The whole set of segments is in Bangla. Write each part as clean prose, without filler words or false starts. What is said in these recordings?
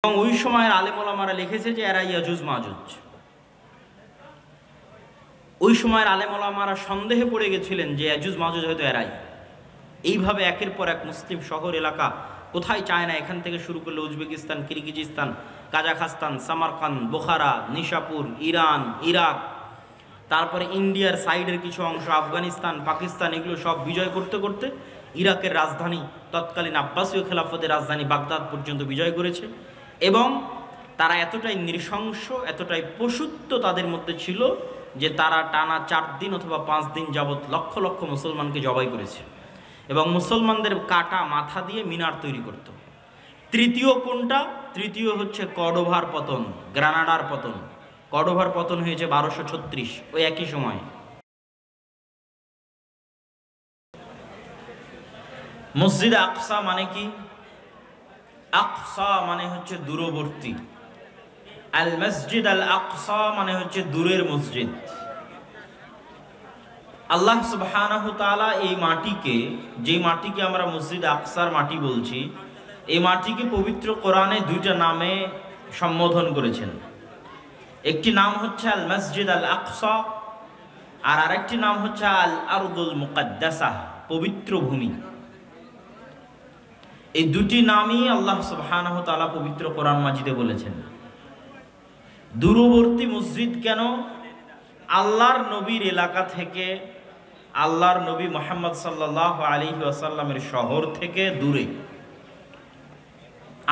এবং ওই সময়ের আলেম ওলামারা লিখেছে যে এরা ইয়াজুজ মাজুজ। ওই সময়ের আলেম ওলামারা সন্দেহে পড়ে গেছিলেন যে ইয়াজুজ মাজুজ হয়তো এরাই। এইভাবে একের পর এক মুসলিম শহর এলাকা, কোথায় চায়না, এখান থেকে শুরু করলে Uzbekistan, Kyrgyzstan, Kazakhstan, Samarkand, বোখারা, Nishapur, Iran, Iraq, তারপরে ইন্ডিয়ার সাইডের কিছু অংশ, আফগানিস্তান, পাকিস্তান, এগুলো সব বিজয় করতে করতে ইরাকের রাজধানী, তৎকালীন আব্বাসীয় খেলাফতের রাজধানী বাগদাদ পর্যন্ত বিজয় করেছে। এবং তারা এতটাই নৃশংস, এতটাই পশুত্ব তাদের মধ্যে ছিল যে তারা টানা 4 দিন অথবা 5 দিন যাবৎ লক্ষ লক্ষ মুসলমানকে জবাই করেছে এবং মুসলমানদের কাটা মাথা দিয়ে মিনার তৈরি করত। তৃতীয় কোনটা? তৃতীয় হচ্ছে কর্ডোভার পতন, গ্রানাডার পতন। কর্ডোভার পতন হয়েছে 1236, ওই একই সময়। মসজিদ আকসা মানে কি? আকসা মানে হচ্ছে দূরবর্তী। আল মসজিদ আল আকসা মানে হচ্ছে দূরের মসজিদ। আল্লাহ সুবহানাহু তাআলা এই মাটিকে, যে মাটিকে আমরা মসজিদ আকসার মাটি বলছি, এই মাটিকে পবিত্র কোরআনে 2টা নামে সম্বোধন করেছেন। একটি নাম হচ্ছে আল মসজিদ আল আকসা, আর আরেকটি নাম হচ্ছে আল আরদুল মুকাদ্দাসা, পবিত্র ভূমি। এই 2টি নামই আল্লাহ সুবহানাহু তাআলা পবিত্র কোরআন মাজিদে বলেছেন। দূরবর্তী মসজিদ কেন? আল্লাহর নবীর এলাকা থেকে, আল্লাহর নবী মুহাম্মদ সাল্লাল্লাহু আলাইহি ওয়াসাল্লামের শহর থেকে দূরে।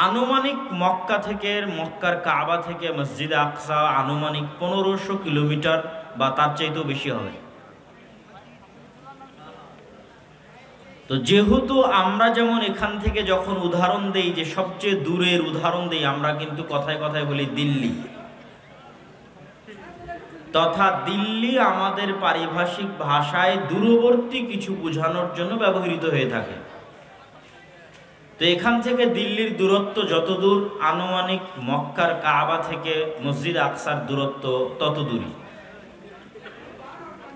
আনুমানিক মক্কা থেকে, মক্কার কাবা থেকে মসজিদ আকসা আনুমানিক 1500 কিলোমিটার বা তার চাইতেও বেশি হবে। তো যেহেতু আমরা যেমন এখান থেকে যখন উদাহরণ দেই যে সবচেয়ে দূরের উদাহরণ দেই, আমরা কিন্তু কথায় কথায় বলি দিল্লি, তথা দিল্লি আমাদের পারিভাষিক ভাষায় দূরবর্তী কিছু বোঝানোর জন্য ব্যবহৃত হয়ে থাকে। তো এখান থেকে দিল্লির দূরত্ব যত দূর, আনুমানিক মক্কার কাবা থেকে মসজিদ আকসার দূরত্ব তত দূরই।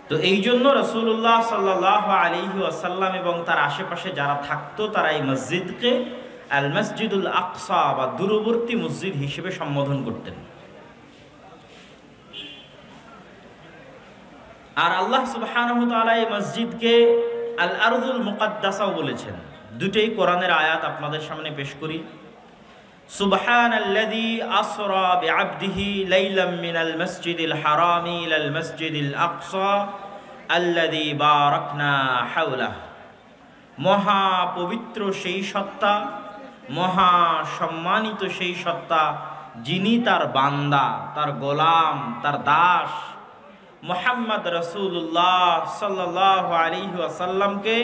তো এই জন্য রাসূলুল্লাহ সাল্লাল্লাহু আলাইহি ওয়াসাল্লাম এবং তার আশেপাশে যারা থাকতো তারা এই মসজিদকে আল মসজিদুল আকসা বা দূরবর্তী মসজিদ হিসেবে সম্বোধন করতেন। আর আল্লাহ সুবহানাহু তাআলা এই মসজিদকে আল আরদুল মুকাদ্দাসাও বলেছেন। 2টোই কোরআনের আয়াত আপনাদের সামনে পেশ করি। সুবহানাল্লাযী আসরা বিআবদিহি লাইলাম মিনাল মসজিদিল হারামি ইলাল মসজিদিল আকসা আল্লাযী বারাকনা হাওলাহ। মহা পবিত্র সেই সত্তা, মহা সম্মানিত সেই সত্তা, যিনি তার বান্দা, তার গোলাম, তার দাস মুহাম্মদ রাসূলুল্লাহ সাল্লাল্লাহু আলাইহি ওয়াসাল্লামকে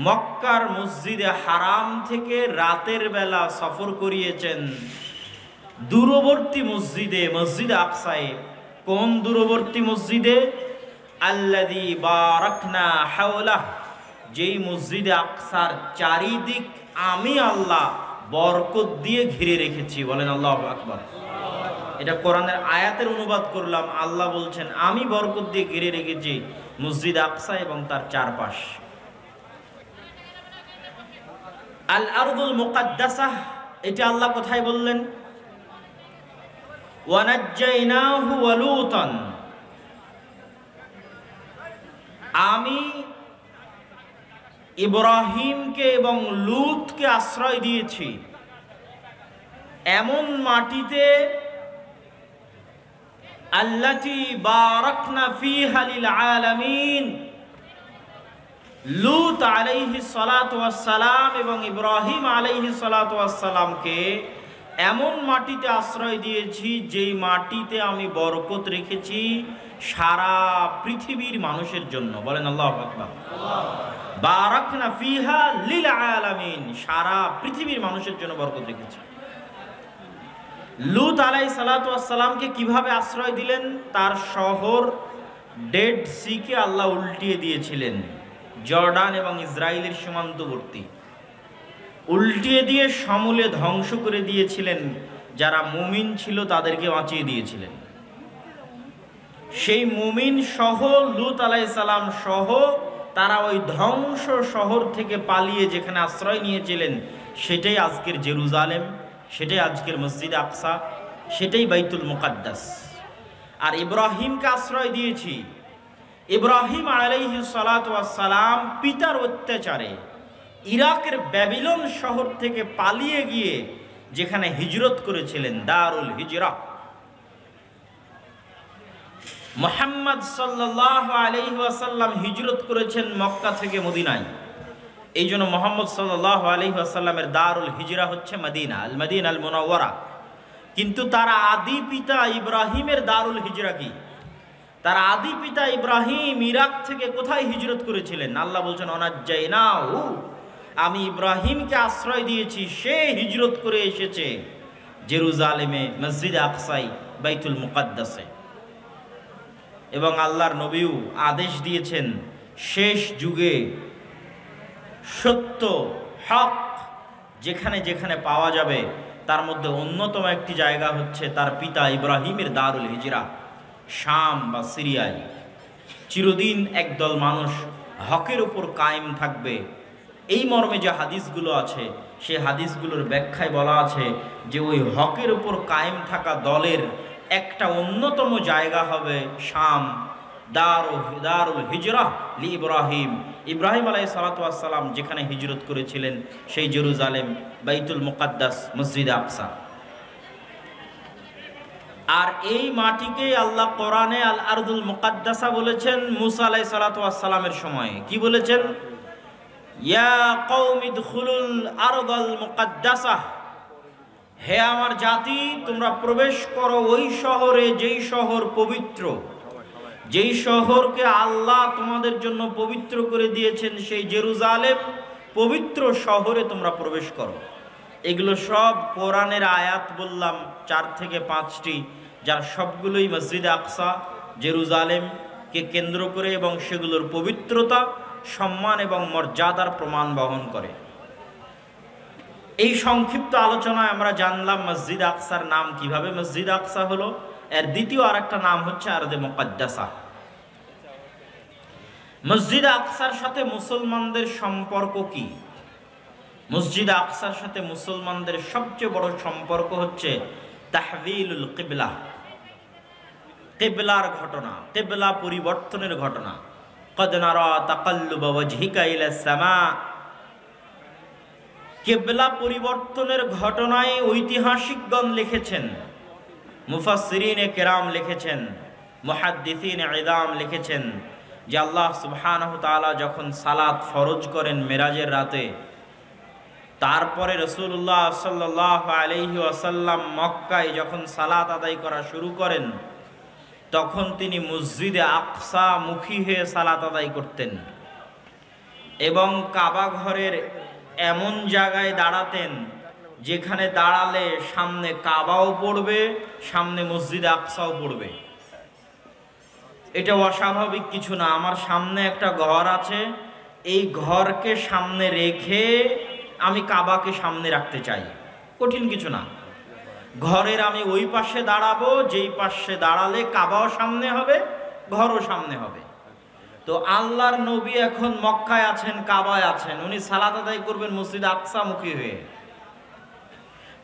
মক্কার মসজিদে হারাম থেকে রাতের বেলা সফর করিয়েছেন দূরবর্তী মসজিদে, মসজিদ আকসায়ে। কোন দূরবর্তী মসজিদে? আল্লাযী বারাকনা হাওলাহ, যেই মসজিদে আকসার চারিদিক আমি আল্লাহ বরকত দিয়ে ঘিরে রেখেছি। বলেন আল্লাহু আকবার। এটা কোরআনের আয়াতের অনুবাদ করলাম। আল্লাহ বলছেন আমি বরকত দিয়ে ঘিরে রেখেছি মসজিদ আকসা এবং তার চারপাশ। আল আরদুল মুকাদ্দাসাহ, এটা আল্লাহ কোথায় বললেন? ওয়া নাজ্জাইনাহু ওয়া লূতান, আমি ইব্রাহিমকে এবং লূতকে আশ্রয় দিয়েছি এমন মাটিতে আল্লাতী বারাকনা ফীহা লিল আলামিন। লূত আলাইহিস সালাতু ওয়াস সালাম এবং ইব্রাহিম আলাইহিস সালাতু ওয়াস সালামকে এমন মাটিতে আশ্রয় দিয়েছি যেই মাটিতে আমি বরকত রেখেছি সারা পৃথিবীর মানুষের জন্য। বলেন আল্লাহু আকবার। বারাকনা ফীহা লিল আলামিন, সারা পৃথিবীর মানুষের জন্য বরকত রেখেছি। লূত আলাইহিস সালাতু ওয়াস সালামকে কিভাবে আশ্রয় দিলেন? তার শহর ডেড সিকে আল্লাহ উল্টিয়ে দিয়েছিলেন, জর্ডান এবং ইসরায়েলের সীমান্তবর্তী, উল্টিয়ে দিয়ে সমূলে ধ্বংস করে দিয়েছিলেন। যারা মুমিন ছিল তাদেরকে বাঁচিয়ে দিয়েছিলেন। সেই মুমিন সহ লূত আলাইহিস সালাম সহ তারা ওই ধ্বংস শহর থেকে পালিয়ে যেখানে আশ্রয় নিয়েছিলেন সেটাই আজকের জেরুজালেম, সেটাই আজকের মসজিদ আকসা, সেটাই বাইতুল মুকাদ্দাস। আর ইব্রাহিমকে আশ্রয় দিয়েছি। ইব্রাহিম আলাইহিস সালাতু ওয়াস সালাম পিতার অত্যাচারে ইরাকের ব্যাবিলন শহর থেকে পালিয়ে গিয়ে যেখানে হিজরত করেছিলেন, দারুল হিজরা। মুহাম্মদ সাল্লাল্লাহু আলাইহি ওয়াসাল্লাম হিজরত করেছেন মক্কা থেকে মদিনায়। এই জন্য মুহাম্মদ সাল্লাল্লাহু আলাইহি ওয়াসাল্লামের দারুল হিজরা হচ্ছে মদিনা, আল মদিনা আল মুনাওয়ারা। কিন্তু তার আদি পিতা ইব্রাহিমের দারুল হিজরা কি? তার আদি পিতা ইব্রাহিম ইরাক থেকে কোথায় হিজরত করেছিলেন? আল্লাহ বলছেন অনাজ্জাইনাহু, আমি ইব্রাহিমকে আশ্রয় দিয়েছি, সে হিজরত করে এসেছে জেরুজালেমে, মসজিদে আকসাই, বাইতুল মুকাদ্দাসে। এবং আল্লাহর নবীও আদেশ দিয়েছেন শেষ যুগে সত্য হক যেখানে যেখানে পাওয়া যাবে তার মধ্যে অন্যতম একটি জায়গা হচ্ছে তার পিতা ইব্রাহিমের দারুল হিজরা, শাম বা সিরিয়ায়। চিরদিন একদল মানুষ হকের উপর কায়েম থাকবে, এই মর্মে যে হাদিসগুলো আছে সেই হাদিসগুলোর ব্যাখ্যায় বলা আছে যে ওই হকের উপর কায়েম থাকা দলের একটা অন্যতম জায়গা হবে শাম, দারুল হিজরা লি ইব্রাহিম। ইব্রাহিম আলাইহিস সালাতু ওয়াস সালাম যেখানে হিজরত করেছিলেন সেই জেরুজালেম, বাইতুল মুকাদ্দাস, মসজিদ আকসা। আর এই মাটিকে আল্লাহ কোরআনে আল আরদুল মুকাদ্দাসা বলেছেন মুসা আলাইহিস সালাতু ওয়াস সালামের সময়। কি বলেছেন? ইয়া কওমি দুখুলুল আরদাল মুকাদ্দাসা, হে আমার জাতি, তোমরা প্রবেশ করো ওই শহরে যেই শহর পবিত্র, যেই শহরকে আল্লাহ তোমাদের জন্য পবিত্র করে দিয়েছেন, সেই জেরুজালেম পবিত্র শহরে তোমরা প্রবেশ করো। এগুলো সব কোরআনের আয়াত বললাম 4 থেকে 5টি, যার সবগুলোই মসজিদে আকসা, জেরুজালেমকে কেন্দ্র করে এবং সেগুলোর পবিত্রতা, সম্মান এবং মর্যাদার প্রমাণ বহন করে। এই সংক্ষিপ্ত আলোচনায় আমরা জানলাম মসজিদ আকসার নাম কিভাবে মসজিদ আকসা হলো। এর দ্বিতীয় আরেকটা নাম হচ্ছে আরদে মুকাদ্দাসা। মসজিদ আকসার সাথে মুসলমানদের সম্পর্ক কি? মসজিদ আকসার সাথে মুসলমানদের সবচেয়ে বড় সম্পর্ক হচ্ছে তাহবিলুল কিবলা, কিবলার ঘটনা, কিবলা পরিবর্তনের ঘটনা। কদ নারা তাকাল্লুবা ওয়াজহিকা ইলাস সামা, কিবলা পরিবর্তনের ঘটনায় ঐতিহাসিকগণ লিখেছেন, মুফাসসিরিনে কেরাম লিখেছেন, মুহাদ্দিসিনে ইদাম লিখেছেন যে আল্লাহ সুবহানাহু তাআলা যখন সালাত ফরজ করেন মেরাজের রাতে, তারপরে রাসূলুল্লাহ সাল্লাল্লাহু আলাইহি ওয়াসাল্লাম মক্কায় যখন সালাত আদায় করা শুরু করেন, তখন তিনি মসজিদে আকসা মুখী হয়ে সালাত আদায় করতেন এবং কাবা ঘরের এমন জায়গায় দাঁড়াতেন যেখানে দাঁড়ালে সামনে কাবাও পড়বে, সামনে মসজিদে আকসাও পড়বে। এটা অস্বাভাবিক কিছু না। আমার সামনে একটা ঘর আছে, এই ঘরকে সামনে রেখে আমি কাবাকে সামনে রাখতে চাই, কঠিন কিছু না। ঘরের আমি ওই পাশে দাঁড়াবো, যেই পাশে দাঁড়ালে কাবাও সামনে হবে, ঘরও সামনে হবে। তো আল্লাহর নবী এখন মক্কায় আছেন, কাবায় আছেন, উনি সালাত আদায় করবেন মসজিদ আকসা মুখী হয়ে।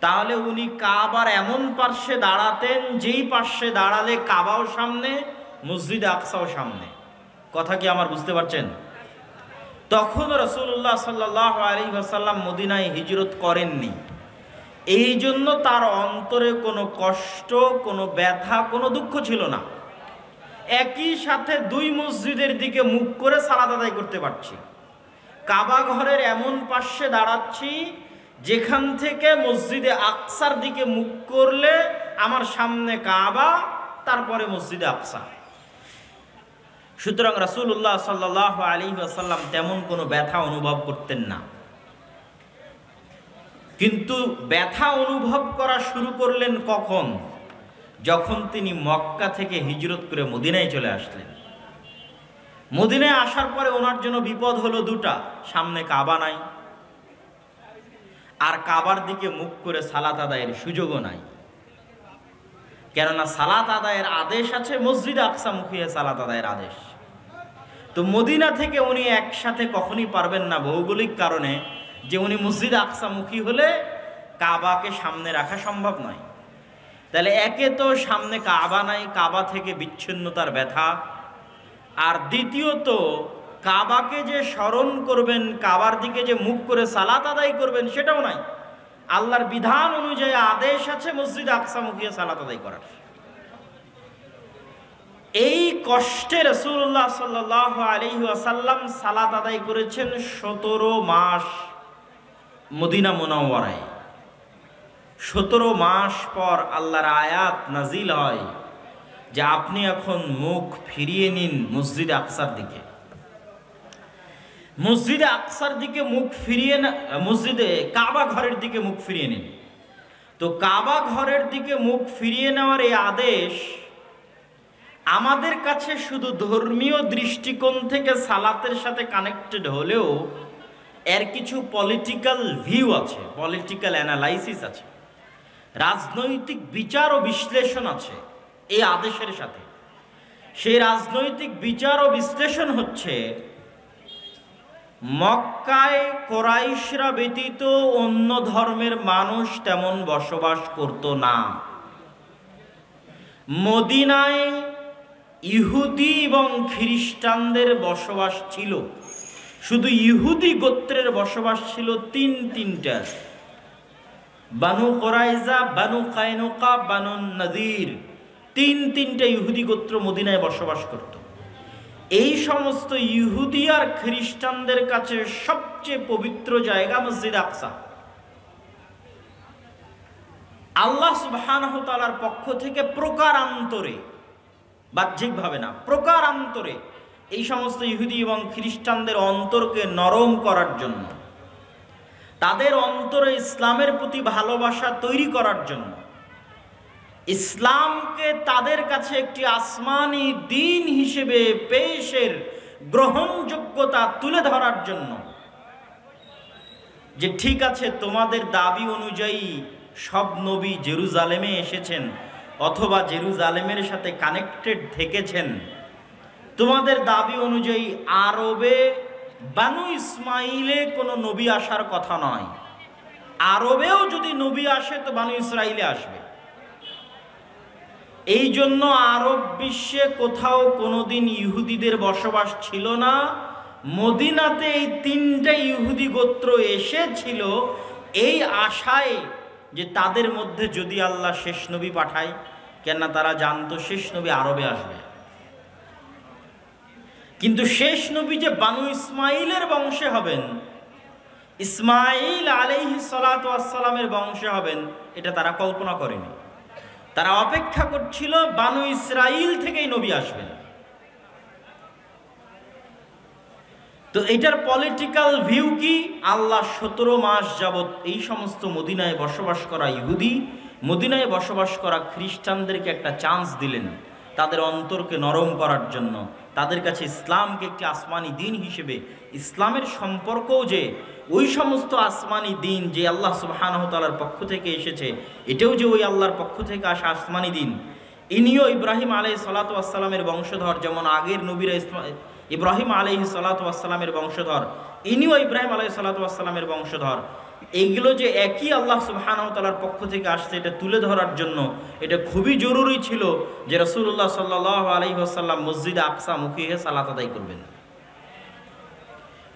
তাহলে উনি কাবার এমন পাশে দাঁড়াতেন যেই পাশে দাঁড়ালে কাবাও সামনে, মসজিদ আকসাও সামনে। কথা কি আমার বুঝতে পারছেন? তখন রাসূলুল্লাহ সাল্লাল্লাহু আলাইহি ওয়াসাল্লাম মদিনায় হিজরত করেননি। এই জন্য তার অন্তরে কোনো কষ্ট, কোনো ব্যথা, কোনো দুঃখ ছিল না। একই সাথে দুই মসজিদের দিকে মুখ করে সালাত আদায় করতে পারছি, কাবা ঘরের এমন পাশে দাঁড়াচ্ছি যেখান থেকে মসজিদে আকসার দিকে মুখ করলে আমার সামনে কাবা, তারপরে মসজিদে আকসা। সুতরাং রাসূলুল্লাহ সাল্লাল্লাহু আলাইহি ওয়াসাল্লাম তেমন কোনো ব্যথা অনুভব করতেন না। কিন্তু ব্যথা অনুভব করা শুরু করলেন কখন? যখন তিনি মক্কা থেকে হিজরত করে মদিনায় চলে আসলেন। মদিনায় আসার পরে ওনার জন্য বিপদ হলো দুটা, সামনে কাবা নাই, আর কাবার দিকে মুখ করে সালাত আদায়ের সুযোগও নাই। কেননা সালাত আদায়ের আদেশ আছে, মসজিদ আকসা মুখী সালাত আদায়ের আদেশ। তো মদিনা থেকে উনি একসাথে কখনই পারবেন না, ভৌগোলিক কারণে, যে উনি মসজিদ আকসা মুখী হলে কাবাকে সামনে রাখা সম্ভব নয়। তাহলে একে তো সামনে কাবা নাই, কাবা থেকে বিচ্ছিন্নতার ব্যথা, আর দ্বিতীয়ত কাবাকে যে স্মরণ করবেন, কাবার দিকে যে মুখ করে সালাত আদায় করবেন সেটাও নাই। আল্লাহর বিধান অনুযায়ী আদেশ আছে মসজিদ আকসা মুখিয়ে সালাত আদায় করার। এই কষ্টে রাসূলুল্লাহ সাল্লাল্লাহু আলাইহি ওয়াসাল্লাম সালাত আদায় করেছেন 17 মাস মদিনা মুনাওয়ারায়। 17 মাস পর আল্লাহর আয়াত নাজিল হয় যে আপনি এখন মুখ ফিরিয়ে নিন মসজিদে আকসার দিকে। মসজিদে আকসার দিকে মুখ ফিরিয়ে না, মসজিদে কাবা ঘরের দিকে মুখ ফিরিয়ে নিন। তো কাবা ঘরের দিকে মুখ ফিরিয়ে নেওয়ার এই আদেশ আমাদের কাছে শুধু ধর্মীয় দৃষ্টিকোণ থেকে সালাতের সাথে কানেক্টেড হলেও এর কিছু পলিটিক্যাল ভিউ আছে, পলিটিক্যাল অ্যানালাইসিস আছে, রাজনৈতিক বিচার ও বিশ্লেষণ আছে এই আদেশের সাথে। সেই রাজনৈতিক বিচার ও বিশ্লেষণ হচ্ছে, মক্কায় কোরাইশরা ব্যতীত অন্য ধর্মের মানুষ তেমন বসবাস করত না। মদিনায় ইহুদি এবং খ্রিস্টানদের বসবাস ছিল। শুধু ইহুদি গোত্রের বসবাস ছিল তিনটা, বানু কোরাইজা, বানু কায়নুকা, বানু নাদির। তিনটা ইহুদি গোত্র মদিনায় বসবাস করত। এই সমস্ত ইহুদি আর খ্রিস্টানদের কাছে সবচেয়ে পবিত্র জায়গা মসজিদ আকসা। আল্লাহ সুবহানাহু ওয়া তাআলার পক্ষ থেকে প্রকারান্তরে, বাহ্যিকভাবে না, প্রকারান্তরে এই সমস্ত ইহুদি এবং খ্রিস্টানদের অন্তরকে নরম করার জন্য, তাদের অন্তরে ইসলামের প্রতি ভালোবাসা তৈরি করার জন্য, ইসলামকে তাদের কাছে একটি আসমানি দিন হিসেবে পেশের গ্রহণযোগ্যতা তুলে ধরার জন্য, যে ঠিক আছে তোমাদের দাবি অনুযায়ী সব নবী জেরুজালেমে এসেছেন অথবা জেরুজালেমের সাথে কানেক্টেড থেকেছেন, তোমাদের দাবি অনুযায়ী আরবে বানু ইসমাইলে কোনো নবী আসার কথা নয়, আরবেও যদি নবী আসে তো বানু ইসরাইলে আসবে। এই জন্য আরব বিশ্বে কোথাও কোনোদিন ইহুদিদের বসবাস ছিল না। মদিনাতে এই তিনটা ইহুদি গোত্র এসেছিল এই আশায় যে তাদের মধ্যে যদি আল্লাহ শেষ নবী পাঠায়, কেননা তারা জানতো শেষ নবী আরবে আসবে। কিন্তু শেষ নবী যে বানু ইসমাইলের বংশে হবেন, ইসমাইল আলাইহিস সালাতু ওয়াস সালামের বংশে হবেন, এটা তারা কল্পনা করেনি। তারা অপেক্ষা করছিল বানু ইসরাইল থেকেই নবী আসবেন। তো এটার পলিটিক্যাল ভিউ কি? আল্লাহ 17 মাস যাবত এই সমস্ত মদিনায় বসবাস করা ইহুদি, মদিনায় বসবাস করা খ্রিস্টানদেরকে একটা চান্স দিলেন তাদের অন্তরকে নরম করার জন্য, তাদের কাছে ইসলামকে একটি আসমানি দিন হিসেবে, ইসলামের সম্পর্কও যে ওই সমস্ত আসমানি দিন যে আল্লাহ সুবহানাহু ওয়া তাআলার পক্ষ থেকে এসেছে, এটাও যে ওই আল্লাহর পক্ষ থেকে আসা আসমানি দিন। ইনিও ইব্রাহিম আলাইহিস সালাতু ওয়াস সালামের বংশধর, যেমন আগের নবীরা ইব্রাহিম আলাইহিস সালাতু ওয়াস সালামের বংশধর, ইনিও ইব্রাহিম আলাইহিস সালাতু ওয়াস সালামের বংশধর। এইগুলো যে একই আল্লাহ সুবহানাহু ওয়া তাআলার পক্ষ থেকে আসছে এটা তুলে ধরার জন্য এটা খুবই জরুরি ছিল যে রাসূলুল্লাহ সাল্লাল্লাহু আলাইহি ওয়াসাল্লাম মসজিদে আকসা মুখী হয়ে সালাত আদায় করবেন।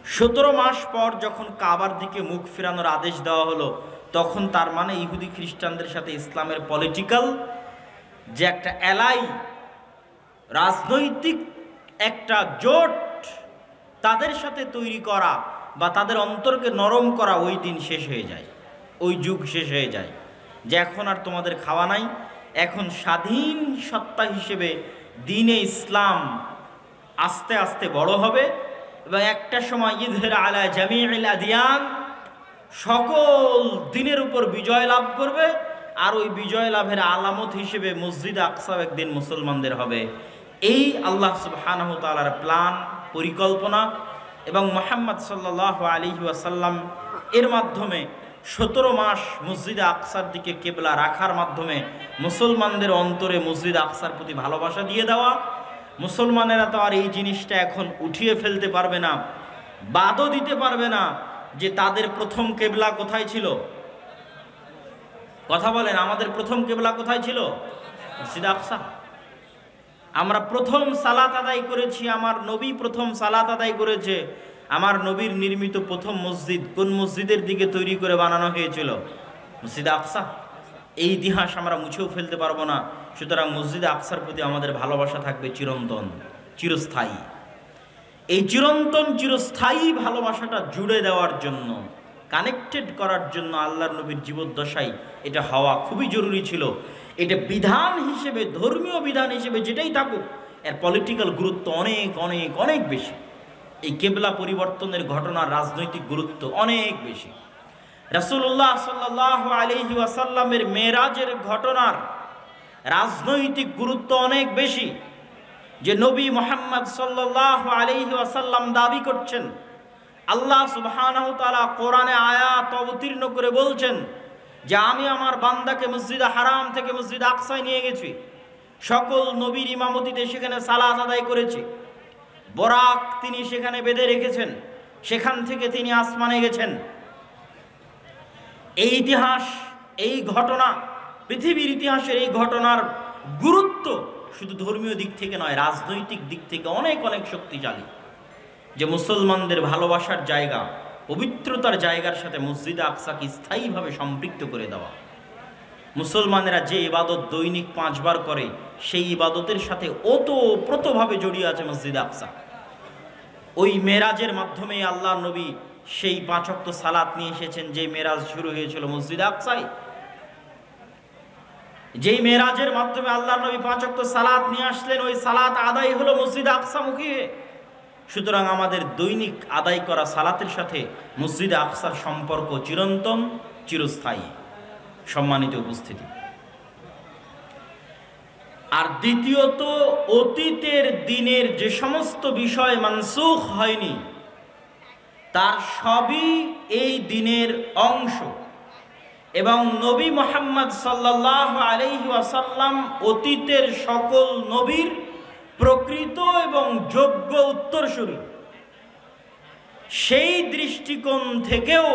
17 মাস পর যখন কাবার দিকে মুখ ফেরানোর আদেশ দেওয়া হলো, তখন তার মানে ইহুদি খ্রিস্টানদের সাথে ইসলামের পলিটিক্যাল যে একটা এলাই, রাজনৈতিক একটা জোট তাদের সাথে তৈরি করা বা তাদের অন্তরকে নরম করা, ওই দিন শেষ হয়ে যায়, ওই যুগ শেষ হয়ে যায় যে এখন আর তোমাদের খাওয়া নাই। এখন স্বাধীন সত্তা হিসেবে দ্বীনে ইসলাম আস্তে আস্তে বড় হবে এবং একটা সময় ইযহির আলা জামিউল আদিয়ান, সকল দিনের উপর বিজয় লাভ করবে। আর ওই বিজয় লাভের আলামত হিসেবে মসজিদ আকসা একদিন মুসলমানদের হবে। এই আল্লাহ সুবহানাহু ওয়া তাআলার প্ল্যান, পরিকল্পনা এবং মুহাম্মদ সাল্লাল্লাহু আলাইহি ওয়াসাল্লাম এর মাধ্যমে 17 মাস মসজিদে আকসার দিকে কেবলা রাখার মাধ্যমে মুসলমানদের অন্তরে মসজিদ আকসার প্রতি ভালোবাসা দিয়ে দেওয়া। মুসলমানেরা তো আর এই জিনিসটা এখন উঠিয়ে ফেলতে পারবে না, বাদও দিতে পারবে না যে তাদের প্রথম কেবলা কোথায় ছিল, কথা বলেন, আমাদের প্রথম কিবলা কোথায় ছিল? মসজিদে আকসা। আমরা প্রথম সালাত আদায় করেছি, আমার নবী প্রথম সালাত আদায় করেছে। আমার নবীর নির্মিত প্রথম মসজিদ কোন মসজিদের দিকে তৈরি করে বানানো হয়েছিল? মসজিদে আকসা। এই ইতিহাস আমরা মুছেও ফেলতে পারবো না। সুতরাং মসজিদে আকসার প্রতি আমাদের ভালোবাসা থাকবে চিরন্তন, চিরস্থায়ী। এই চিরন্তন চিরস্থায়ী ভালোবাসাটা জুড়ে দেওয়ার জন্য, কানেক্টেড করার জন্য আল্লাহর নবীর জীবদ্দশায় এটা হওয়া খুবই জরুরি ছিল। এটা বিধান হিসেবে, ধর্মীয় বিধান হিসেবে যেটাই থাকুক, এর পলিটিক্যাল গুরুত্ব অনেক অনেক অনেক বেশি। এই কেবলা পরিবর্তনের ঘটনার রাজনৈতিক গুরুত্ব অনেক বেশি। রাসূলুল্লাহ সাল্লাল্লাহু আলাইহি ওয়াসাল্লামের মেরাজের ঘটনার রাজনৈতিক গুরুত্ব অনেক বেশি। যে নবী মুহাম্মদ সাল্লাল্লাহু আলাইহি ওয়াসাল্লাম দাবি করছেন, আল্লাহ সুবহানাহু ওয়া তাআলা কোরআনে আয়াত অবতীর্ণ করে বলছেন যে আমি আমার বান্দাকে মসজিদে হারাম থেকে মসজিদে আকসায় নিয়ে গেছি, সকল নবীর ইমামতিতে সেখানে সালাত আদায় করেছি, বরাক তিনি সেখানে বেঁধে রেখেছেন, সেখান থেকে তিনি আসমানে গেছেন। এই ইতিহাস, এই ঘটনা, পৃথিবীর ইতিহাসের এই ঘটনার গুরুত্ব শুধু ধর্মীয় দিক থেকে নয়, রাজনৈতিক দিক থেকে অনেক অনেক শক্তিশালী। যে মুসলমানদের ভালোবাসার জায়গা, পবিত্রতার জায়গার সাথে মসজিদে আকসাকে স্থায়ীভাবে সম্পৃক্ত করে দেওয়া। মুসলমানেরা যে ইবাদত দৈনিক 5 বার করে, সেই ইবাদতের সাথে ওতপ্রোতভাবে জড়িয়ে আছে মসজিদে আকসা। ওই মেরাজের মাধ্যমে আল্লাহ নবী সেই 5 ওয়াক্ত সালাত নিয়ে এসেছেন, যে মেরাজ শুরু হয়েছিল মসজিদে আকসায়। যেই মেরাজের মাধ্যমে আল্লাহ নবী 5 ওয়াক্ত সালাত নিয়ে আসলেন, ওই সালাত আদায় হলো মসজিদে আকসামুখী। সুতরাং আমাদের দৈনিক আদায় করা সালাতের সাথে মসজিদে আকসার সম্পর্ক চিরন্তন, চিরস্থায়ী। সম্মানিত উপস্থিতি, আর দ্বিতীয়ত, অতীতের দিনের যে সমস্ত বিষয় মানসুখ হয়নি, তার সবই এই দিনের অংশ। এবং নবী মুহাম্মদ সাল্লাল্লাহু আলাইহি ওয়াসাল্লাম অতীতের সকল নবীর প্রকৃত এবং যোগ্য উত্তরসূরি। সেই দৃষ্টিকোণ থেকেও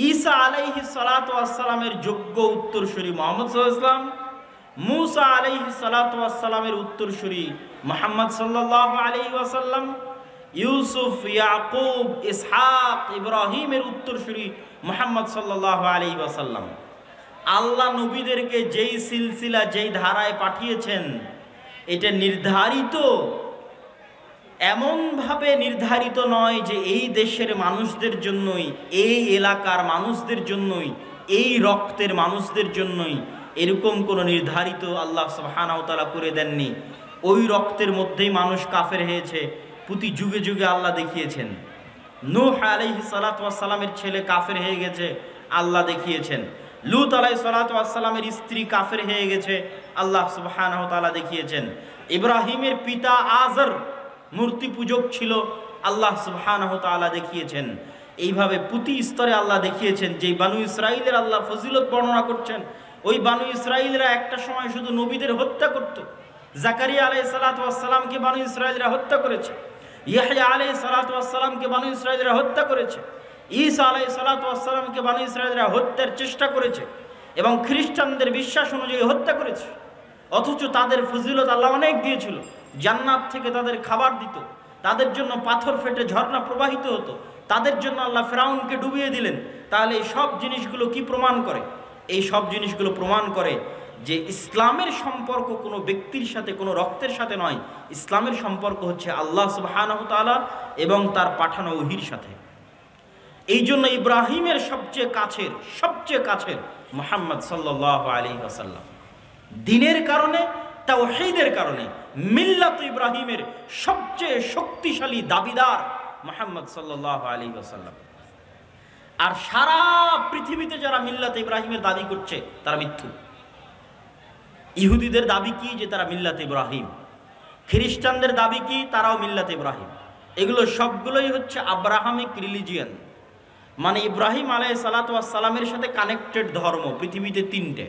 ঈসা আলাইহিস সালাতু ওয়াস সালামের যোগ্য উত্তরসূরি মুহাম্মদ সাল্লাল্লাহু আলাইহি ওয়াসাল্লাম, মুসা আলাইহিস সালাতু ওয়াস সালামের উত্তরসূরি মুহাম্মদ সাল্লাল্লাহু আলাইহি ওয়াসাল্লাম, ইউসুফ, ইয়াকুব, ইসহাক, ইব্রাহিমের উত্তরসূরি মুহাম্মদ সাল্লাল্লাহু আলাইহি ওয়াসাল্লাম। আল্লাহ নবীদেরকে যেই সিলসিলা, যেই ধারায় পাঠিয়েছেন, এটা নির্ধারিত, এমনভাবে নির্ধারিত নয় যে এই দেশের মানুষদের জন্যই, এই এলাকার মানুষদের জন্যই, এই রক্তের মানুষদের জন্যই, এরকম কোনো নির্ধারিত আল্লাহ সুবহানাহু ওয়া তাআলা করে দেননি। ওই রক্তের মধ্যেই মানুষ কাফের হয়েছে, প্রতি যুগে যুগে আল্লাহ দেখিয়েছেন। নূহ আলাইহিস সালাতু ওয়াস সালামের ছেলে কাফের হয়ে গেছে, আল্লাহ দেখিয়েছেন। লূত আলাইহিস সালাতু ওয়াস সালামের স্ত্রী কাফের হয়ে গেছে, আল্লাহ সুবহানাহু ওয়া তাআলা দেখিয়েছেন। ইব্রাহিমের পিতা আজর মূর্তি পূজক ছিল, আল্লাহ সুবহানাহু ওয়া তাআলা দেখিয়েছেন। এইভাবে প্রতি স্তরে আল্লাহ দেখিয়েছেন। যে বানু ইসরাইলের আল্লাহ ফজিলত বর্ণনা করছেন, ওই বানু ইসরাইলরা একটা সময় শুধু নবীদের হত্যা করত। জাকারিয়া আলাইহিস সালাতু ওয়াস সালামকে বানু ইসরাইলরা হত্যা করেছে, ইয়াহইয়া আলাইহিস সালাতু ওয়াস সালামকে বানু ইসরাইলরা হত্যা করেছে, ঈসা আলাইহিস সালাতু ওয়াস সালামকে বানু ইসরাইলরা হত্যার চেষ্টা করেছে এবং খ্রিস্টানদের বিশ্বাস অনুযায়ী হত্যা করেছে। অথচ তাদের ফজিলত আল্লাহ অনেক দিয়েছিল। জান্নাত থেকে তাদের খাবার দিত, তাদের জন্য পাথর ফেটে ঝর্ণা প্রবাহিত হতো, তাদের জন্য আল্লাহ ফেরাউনকে ডুবিয়ে দিলেন। তাহলে এই সব জিনিসগুলো কি প্রমাণ করে? এই সব জিনিসগুলো প্রমাণ করে যে ইসলামের সম্পর্ক কোনো ব্যক্তির সাথে, কোনো রক্তের সাথে নয়। ইসলামের সম্পর্ক হচ্ছে আল্লাহ সুবহানাহু ওয়া তাআলা এবং তার পাঠানো ওহীর সাথে। এই জন্য ইব্রাহিমের সবচেয়ে কাছের মুহাম্মদ সাল্লাল্লাহু আলাইহি ওয়াসাল্লাম। দ্বীনের কারণে, তাওহীদের কারণে মিল্লাত ইব্রাহিমের সবচেয়ে শক্তিশালী দাবিদার মুহাম্মদ সাল্লাল্লাহু আলাইহি ওয়াসাল্লাম। আর সারা পৃথিবীতে যারা মিল্লাত ইব্রাহিমের দাবি করছে তারা মিথ্যু। ইহুদিদের দাবি কি? যে তারা মিল্লাত ইব্রাহিম। খ্রিস্টানদের দাবি কি? তারাও মিল্লাত ইব্রাহিম। এগুলো সবগুলোই হচ্ছে আব্রাহামিক রিলিজিয়ান, মানে ইব্রাহিম আলাইহিস সালাতু ওয়াস সালামের সাথে কানেক্টেড ধর্ম পৃথিবীতে 3টে: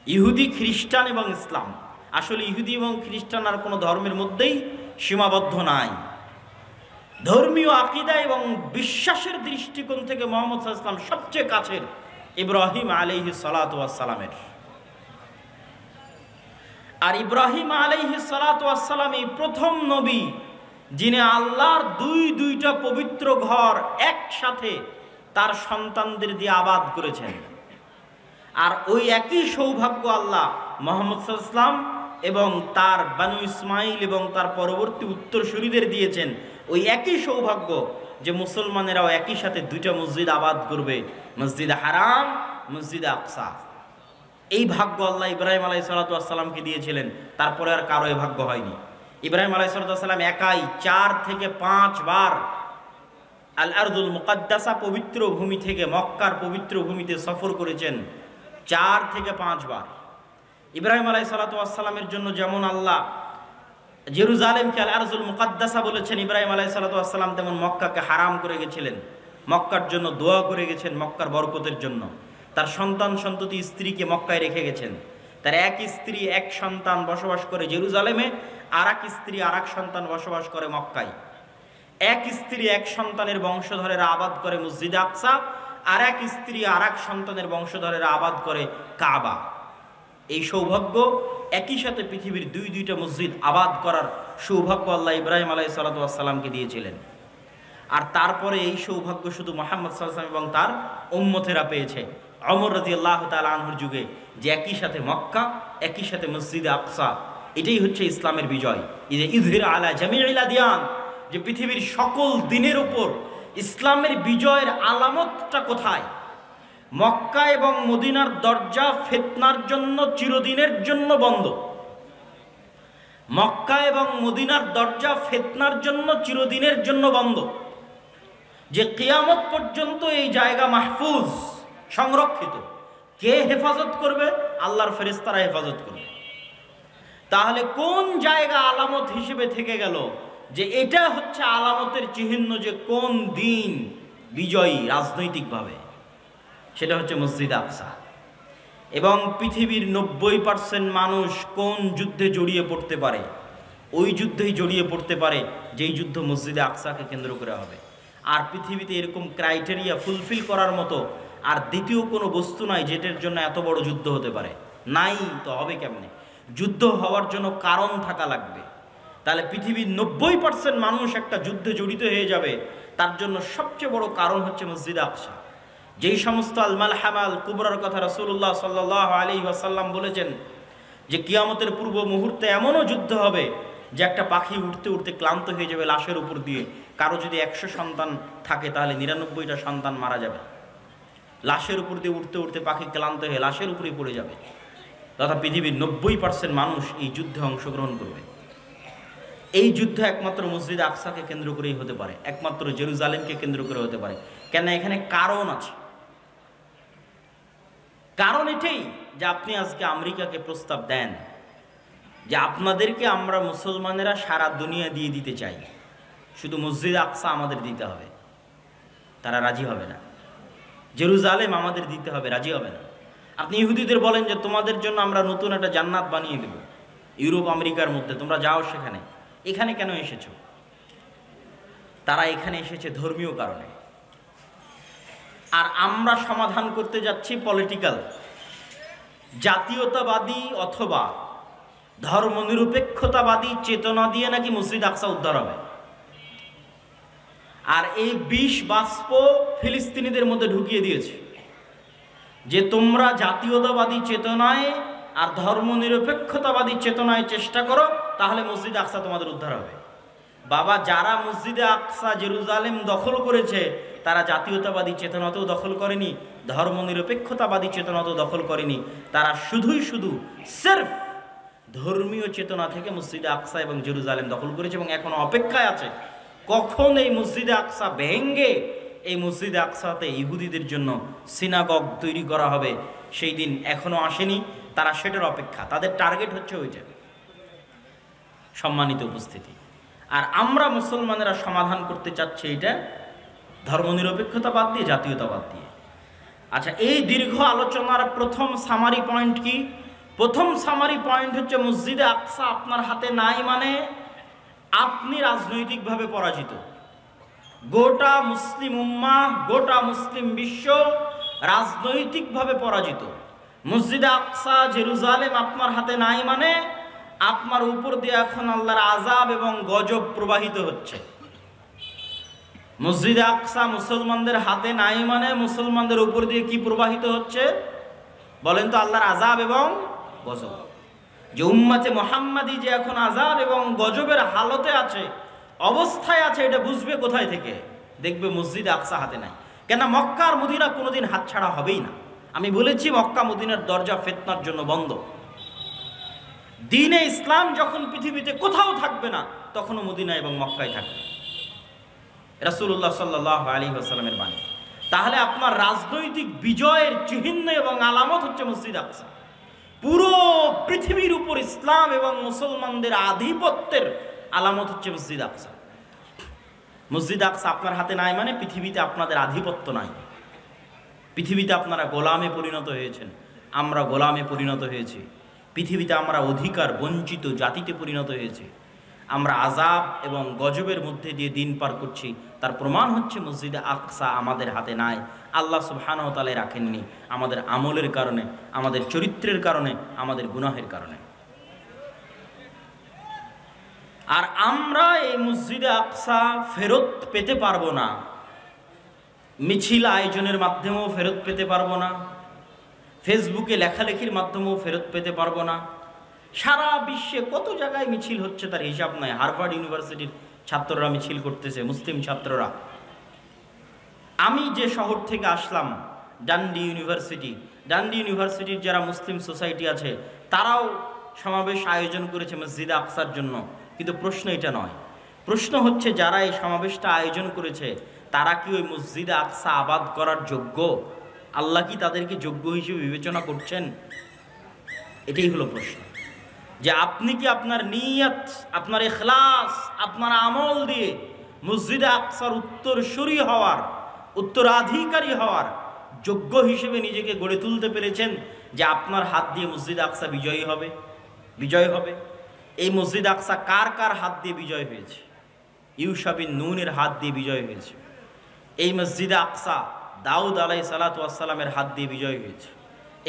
ইহুদি, খ্রিস্টান এবং ইসলাম। আসলে ইহুদি এবং খ্রিস্টান আর কোনো ধর্মের মধ্যেই সীমাবদ্ধ নাই। ধর্মীয় আকীদা এবং বিশ্বাসের দৃষ্টিকোণ থেকে মুহাম্মদ সাল্লাল্লাহু আলাইহি ওয়াসাল্লাম সবচেয়ে কাছের, ইব্রাহিম আলাইহিস সালাতু ওয়াস সালামের। আর ইব্রাহিম আলাইহিস সালাতু ওয়াস সালাম এই প্রথম নবী যিনি আল্লাহর দুইটা পবিত্র ঘর একসাথে তার সন্তানদের দিয়ে আবাদ করেছেন। আর ওই একই সৌভাগ্য আল্লাহ মুহাম্মদ সাল্লাল্লাহু আলাইহি ওয়াসাল্লাম এবং তার বানু ইসমাইল এবং তার পরবর্তী উত্তরসূরিদের দিয়েছেন। ওই একই সৌভাগ্য যে মুসলমানেরাও একই সাথে দুইটা মসজিদ আবাদ করবে, মসজিদ হারাম, মসজিদ আকসা। এই ভাগ্য আল্লাহ ইব্রাহিম আলাইহিস সালাতু ওয়াস সালামকে দিয়েছিলেন। তারপরে আর কারো এই ভাগ্য হয়নি। ইব্রাহিম আলাইহিস সালাতু ওয়াস সালাম একাই 4 থেকে 5 বার আল আরদুল মুকাদ্দাসা পবিত্র ভূমি থেকে মক্কার পবিত্র ভূমিতে সফর করেছেন 4 থেকে 5 বার। ইব্রাহিম আলাইহিস সালাতু ওয়াস সালামের জন্য যেমন আল্লাহ জেরুজালেমকে আল আরজুল মুকাদ্দাসা বলেছেন, ইব্রাহিম আলাইহিস সালাতু ওয়াস সালাম তেমন মক্কাকে হারাম করে গেছিলেন। মক্কার জন্য দোয়া করে গেছেন, মক্কার বরকতের জন্য। তার সন্তান সন্ততি স্ত্রীকে মক্কায় রেখে গেছেন। তার এক স্ত্রী এক সন্তান বসবাস করে জেরুজালেমে, আর এক স্ত্রী আর এক সন্তান বসবাস করে মক্কায়। এক স্ত্রী এক সন্তানের বংশধরেরা আবাদ করে মসজিদে আকসা, আর এক স্ত্রী আর এক সন্তানের বংশধরেরা আবাদ করে কাবা। এই সৌভাগ্য একই সাথে পৃথিবীর দুইটা মসজিদ আবাদ করার সৌভাগ্য আল্লাহ ইব্রাহিম আলাইহিস সালাতু ওয়াস সালামকে দিয়েছিলেন। আর তারপরে এই সৌভাগ্য শুধু মুহাম্মদ সাল্লাল্লাহু আলাইহি ওয়াসাল্লাম এবং তার উম্মতেরা পেয়েছে ওমর রাদিয়াল্লাহু তাআলা আনহুর যুগে, যে একই সাথে মক্কা, একই সাথে মসজিদে আকসা। এটাই হচ্ছে ইসলামের বিজয়। এই যে ইযহির আলা জামিইল আদিয়ান, যে পৃথিবীর সকল দিনের উপর ইসলামের বিজয়ের আলামতটা কোথায়? মক্কা এবং মদিনার দরজা ফিতনার জন্য চিরদিনের জন্য বন্ধ। মক্কা এবং মদিনার দরজা ফিতনার জন্য চিরদিনের জন্য বন্ধ। যে কিয়ামত পর্যন্ত এই জায়গা মাহফুজ, সংরক্ষিত। কে হেফাজত করবে? আল্লাহর ফেরেশতারা হেফাজত করবে। তাহলে কোন জায়গা আলামত হিসেবে থেকে গেল যে এটা হচ্ছে আলামতের চিহ্ন যে কোন দিন বিজয়ী রাজনৈতিকভাবে? সেটা হচ্ছে মসজিদ আকসা। এবং পৃথিবীর 90% মানুষ কোন যুদ্ধে জড়িয়ে পড়তে পারে? ওই যুদ্ধেই জড়িয়ে পড়তে পারে যেই যুদ্ধ মসজিদে আকসাকে কেন্দ্র করে হবে। আর পৃথিবীতে এরকম ক্রাইটেরিয়া ফুলফিল করার মতো আর দ্বিতীয় কোনো বস্তু নাই যেটার জন্য এত বড় যুদ্ধ হতে পারে। নাই তো হবে কেমনে? যুদ্ধ হওয়ার জন্য কারণ থাকা লাগবে। তাহলে পৃথিবীর 90% মানুষ একটা যুদ্ধে জড়িত হয়ে যাবে, তার জন্য সবচেয়ে বড় কারণ হচ্ছে মসজিদ আকসা। যেই সমস্ত আল মালহামা আল কুবরার কথা রাসূলুল্লাহ সাল্লাল্লাহু আলাইহি ওয়াসাল্লাম বলেছেন যে কিয়ামতের পূর্ব মুহূর্তে এমনও যুদ্ধ হবে যে একটা পাখি উঠতে উঠতে ক্লান্ত হয়ে যাবে লাশের উপর দিয়ে। কারো যদি 100 সন্তান থাকে তাহলে 99টা সন্তান মারা যাবে। লাশের উপর দিয়ে উঠতে উঠতে পাখি ক্লান্ত হয়ে লাশের উপরেই পড়ে যাবে। তথা পৃথিবীর 90% মানুষ এই যুদ্ধে অংশগ্রহণ করবে। এই যুদ্ধ একমাত্র মসজিদ আকসাকে কেন্দ্র করেই হতে পারে, একমাত্র জেরুজালেমকে কেন্দ্র করে হতে পারে। কেন? এখানে কারণ আছে। কারণ এটাই যে আপনি আজকে আমেরিকাকে প্রস্তাব দেন যে আপনাদেরকে আমরা মুসলমানেরা সারা দুনিয়া দিয়ে দিতে চাই, শুধু মসজিদ আকসা আমাদের দিতে হবে। তারা রাজি হবে না। জেরুজালেম আমাদের দিতে হবে, রাজি হবে না। আপনি ইহুদিদের বলেন যে তোমাদের জন্য আমরা নতুন একটা জান্নাত বানিয়ে দেব ইউরোপ আমেরিকার মধ্যে, তোমরা যাও সেখানে। এখানে কেন এসেছো? তারা এখানে এসেছে ধর্মীয় কারণে। আর আমরা সমাধান করতে যাচ্ছি পলিটিক্যাল, জাতীয়তাবাদী অথবা ধর্মনিরপেক্ষতাবাদী চেতনা দিয়ে নাকি মসজিদ আকসা উদ্ধার হবে। আর এই বিষ বাষ্প ফিলিস্তিনিদের মধ্যে ঢুকিয়ে দিয়েছে যে তোমরা জাতীয়তাবাদী চেতনায় আর ধর্মনিরপেক্ষতাবাদী চেতনায় চেষ্টা করো, তাহলে মসজিদ আকসা তোমাদের উদ্ধার হবে। বাবা, যারা মসজিদে আকসা জেরুজালেম দখল করেছে তারা জাতীয়তাবাদী চেতনাতেও দখল করেনি, ধর্মনিরপেক্ষতাবাদী চেতনাতেও দখল করেনি। তারা শুধুই শুধু সির্ফ ধর্মীয় চেতনা থেকে মসজিদে আকসা এবং জেরুজালেম দখল করেছে এবং এখনো অপেক্ষায় আছে কখন এই মসজিদে আকসা ভেঙ্গে এই মসজিদে আকসাতে ইহুদিদের জন্য সিনাগগ তৈরি করা হবে। সেই দিন এখনো আসেনি, তারা সেটার অপেক্ষা। তাদের টার্গেট হচ্ছে ওইটা। সম্মানিত উপস্থিতি, আর আমরা মুসলমানেরা সমাধান করতে চাচ্ছি এটা ধর্মনিরপেক্ষতা বাদ দিয়ে, জাতীয়তাবাদ দিয়ে। আচ্ছা, এই দীর্ঘ আলোচনার প্রথম সামারি পয়েন্ট কি? প্রথম সামারি পয়েন্ট হচ্ছে মসজিদে আকসা আপনার হাতে নাই মানে আপনি রাজনৈতিকভাবে পরাজিত। গোটা মুসলিম উম্মাহ, গোটা মুসলিম বিশ্ব রাজনৈতিকভাবে পরাজিত। মসজিদে আকসা জেরুজালেম আপনার হাতে নাই মানে আপনার উপর দিয়ে এখন আল্লাহর আযাব এবং গজব প্রবাহিত হচ্ছে। মসজিদে আকসা মুসলমানদের হাতে নাই মানে মুসলমানদের উপর দিয়ে কি প্রবাহিত হচ্ছে বলেন তো? আল্লাহর আযাব এবং গজব। যে উম্মতে মুহাম্মাদি যে এখন আযাব এবং গজবের হালতে আছে, অবস্থায় আছে, এটা বুঝবে কোথায় থেকে? দেখবে মসজিদে আকসা হাতে নাই। কেন? মক্কা আর মদিনা কোনোদিন হাতছাড়া হবেই না। আমি বলেছি মক্কা মদিনার দরজা ফিতনার জন্য বন্ধ। দ্বীনে ইসলাম যখন পৃথিবীতে কোথাও থাকবে না, তখনও মদিনা এবং মক্কায় থাকবে। রাসূলুল্লাহ সাল্লাল্লাহু আলাইহি ওয়াসাল্লামের বাণী। তাহলে আপনার রাজনৈতিক বিজয়ের চিহ্ন এবং আলামত হচ্ছে মসজিদ আকসা। পুরো পৃথিবীর উপর ইসলাম এবং মুসলমানদের আধিপত্যের আলামত হচ্ছে মসজিদ আকসা। মসজিদ আকসা আপনার হাতে নাই মানে পৃথিবীতে আপনাদের আধিপত্য নাই। পৃথিবীতে আপনারা গোলামে পরিণত হয়েছেন, আমরা গোলামে পরিণত হয়েছি। পৃথিবীতে আমরা অধিকার বঞ্চিত জাতিতে পরিণত হয়েছি। আমরা আযাব এবং গজবের মধ্যে দিয়ে দিন পার করছি। তার প্রমাণ হচ্ছে মসজিদে আকসা আমাদের হাতে নাই। আল্লাহ সুবহানাহু ওয়া তাআলা রাখেননি, আমাদের আমলের কারণে, আমাদের চরিত্রের কারণে, আমাদের গুনাহের কারণে। আর আমরা এই মসজিদে আকসা ফেরত পেতে পারবো না। মিছিল আয়োজনের মাধ্যমেও ফেরত পেতে পারবো না, ফেসবুকে লেখালেখির মাধ্যমেও ফেরত পেতে পারবো না। সারা বিশ্বে কত জায়গায় মিছিল হচ্ছে তার হিসাব নাই। হার্ভার্ড ইউনিভার্সিটির ছাত্ররা মিছিল করতেছে, মুসলিম ছাত্ররা। আমি যে শহর থেকে আসলাম, ডান্ডি ইউনিভার্সিটির যারা মুসলিম সোসাইটি আছে তারাও সমাবেশ আয়োজন করেছে মসজিদে আকসার জন্য। কিন্তু প্রশ্ন এটা নয়, প্রশ্ন হচ্ছে যারা এই সমাবেশটা আয়োজন করেছে তারা কি ওই মসজিদে আকসা আবাদ করার যোগ্য? আল্লাহ কি তাদেরকে যোগ্য হিসেবে বিবেচনা করছেন? এটাই হলো প্রশ্ন। যে আপনি কি আপনার নিয়ত, আপনার ইখলাস, আপনার আমল দিয়ে মসজিদে আকসার উত্তরসূরি হওয়ার, উত্তরাধিকারী হওয়ার যোগ্য হিসেবে নিজেকে গড়ে তুলতে পেরেছেন? যে আপনার হাত দিয়ে মসজিদে আকসা বিজয়ী হবে, বিজয় হবে। এই মসজিদ আকসা কার কার হাত দিয়ে বিজয় হয়েছে? ইউশা বিন নুনের হাত দিয়ে বিজয় হয়েছে। এই মসজিদে আকসা দাউদ আলাইহিস সালাতু ওয়াস সালামের হাত দিয়ে বিজয় হয়েছে।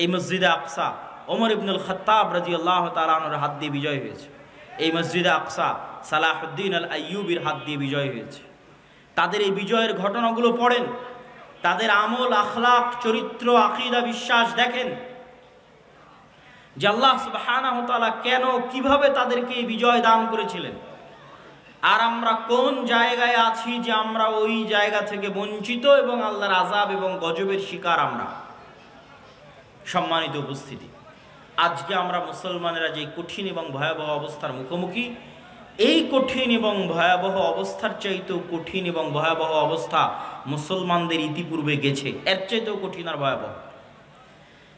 এই মসজিদে আকসা ওমর ইবনুল খাত্তাব রাদিয়াল্লাহু তাআলা আনহুর হাত দিয়ে বিজয় হয়েছে। এই মসজিদে আকসা সালাহুদ্দিন আল আইয়ুবির হাত দিয়ে বিজয় হয়েছে। তাদের এই বিজয়ের ঘটনাগুলো পড়েন, তাদের আমল, আখলাক, চরিত্র, আকীদা, বিশ্বাস দেখেন যে আল্লাহ সুবহানাহু ওয়া তাআলা কেন, কিভাবে তাদেরকে এই বিজয় দান করেছিলেন। আর আমরা কোন জায়গায় আছি যে আমরা ওই জায়গা থেকে বঞ্চিত এবং আল্লাহর আযাব এবং গজবের শিকার আমরা। সম্মানিত উপস্থিতি, আজকে আমরা মুসলমানেরা যে কঠিন এবং ভয়াবহ অবস্থার মুখোমুখি, এই কঠিন এবং ভয়াবহ অবস্থার চাইতেও কঠিন এবং ভয়াবহ অবস্থা মুসলমানদের ইতিপূর্বে গেছে, এর চাইতেও কঠিন আর ভয়াবহ।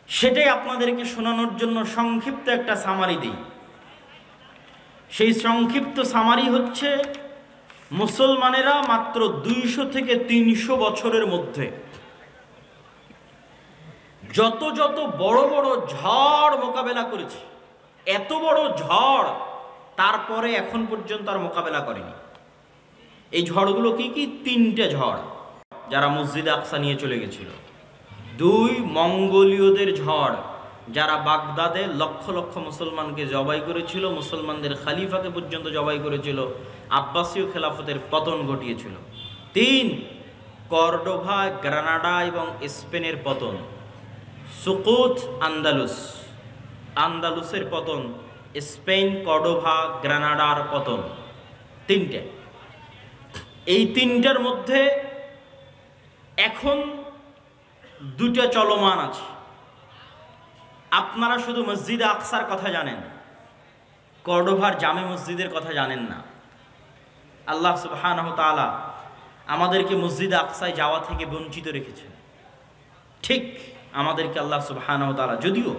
সেটাই আপনাদেরকে শোনানোর জন্য সংক্ষিপ্ত একটা সামারি দিই। সেই সংক্ষিপ্ত সামারি হচ্ছে, মুসলমানেরা মাত্র 200 থেকে 300 বছরের মধ্যে যত যত বড় বড় ঝড় মোকাবেলা করেছে, এত বড় ঝড় তারপরে এখন পর্যন্ত আর মোকাবেলা করেনি। এই ঝড়গুলো কি কি? 3টে ঝড় যারা মসজিদে আকসা নিয়ে চলে গেছিল। 2 মঙ্গোলীয়দের ঝড় যারা বাগদাদে লক্ষ লক্ষ মুসলমানকে জবাই করেছিল, মুসলমানদের খালিফাকে পর্যন্ত জবাই করেছিল, আব্বাসীয় খেলাফতের পতন ঘটিয়েছিল। 3 কর্ডোভা, গ্রানাডা এবং স্পেনের পতন। সুকুত আন্দালুস, আন্দালুসের পতন, স্পেন, কর্ডোভা, গ্রানাডার পতন। 3টে। এই 3টার মধ্যে এখন 2টা চলমান আছে। আপনারা শুধু মসজিদে আকসার কথা জানেন, কর্ডোভার জামে মসজিদের কথা জানেন না। আল্লাহ সুবহানাহু ওয়া তাআলা আমাদেরকে মসজিদে আকসায় যাওয়া থেকে বঞ্চিত রেখেছেন। ঠিক আমাদেরকে আল্লাহ সুবহানাহু ওয়া তাআলা, যদিও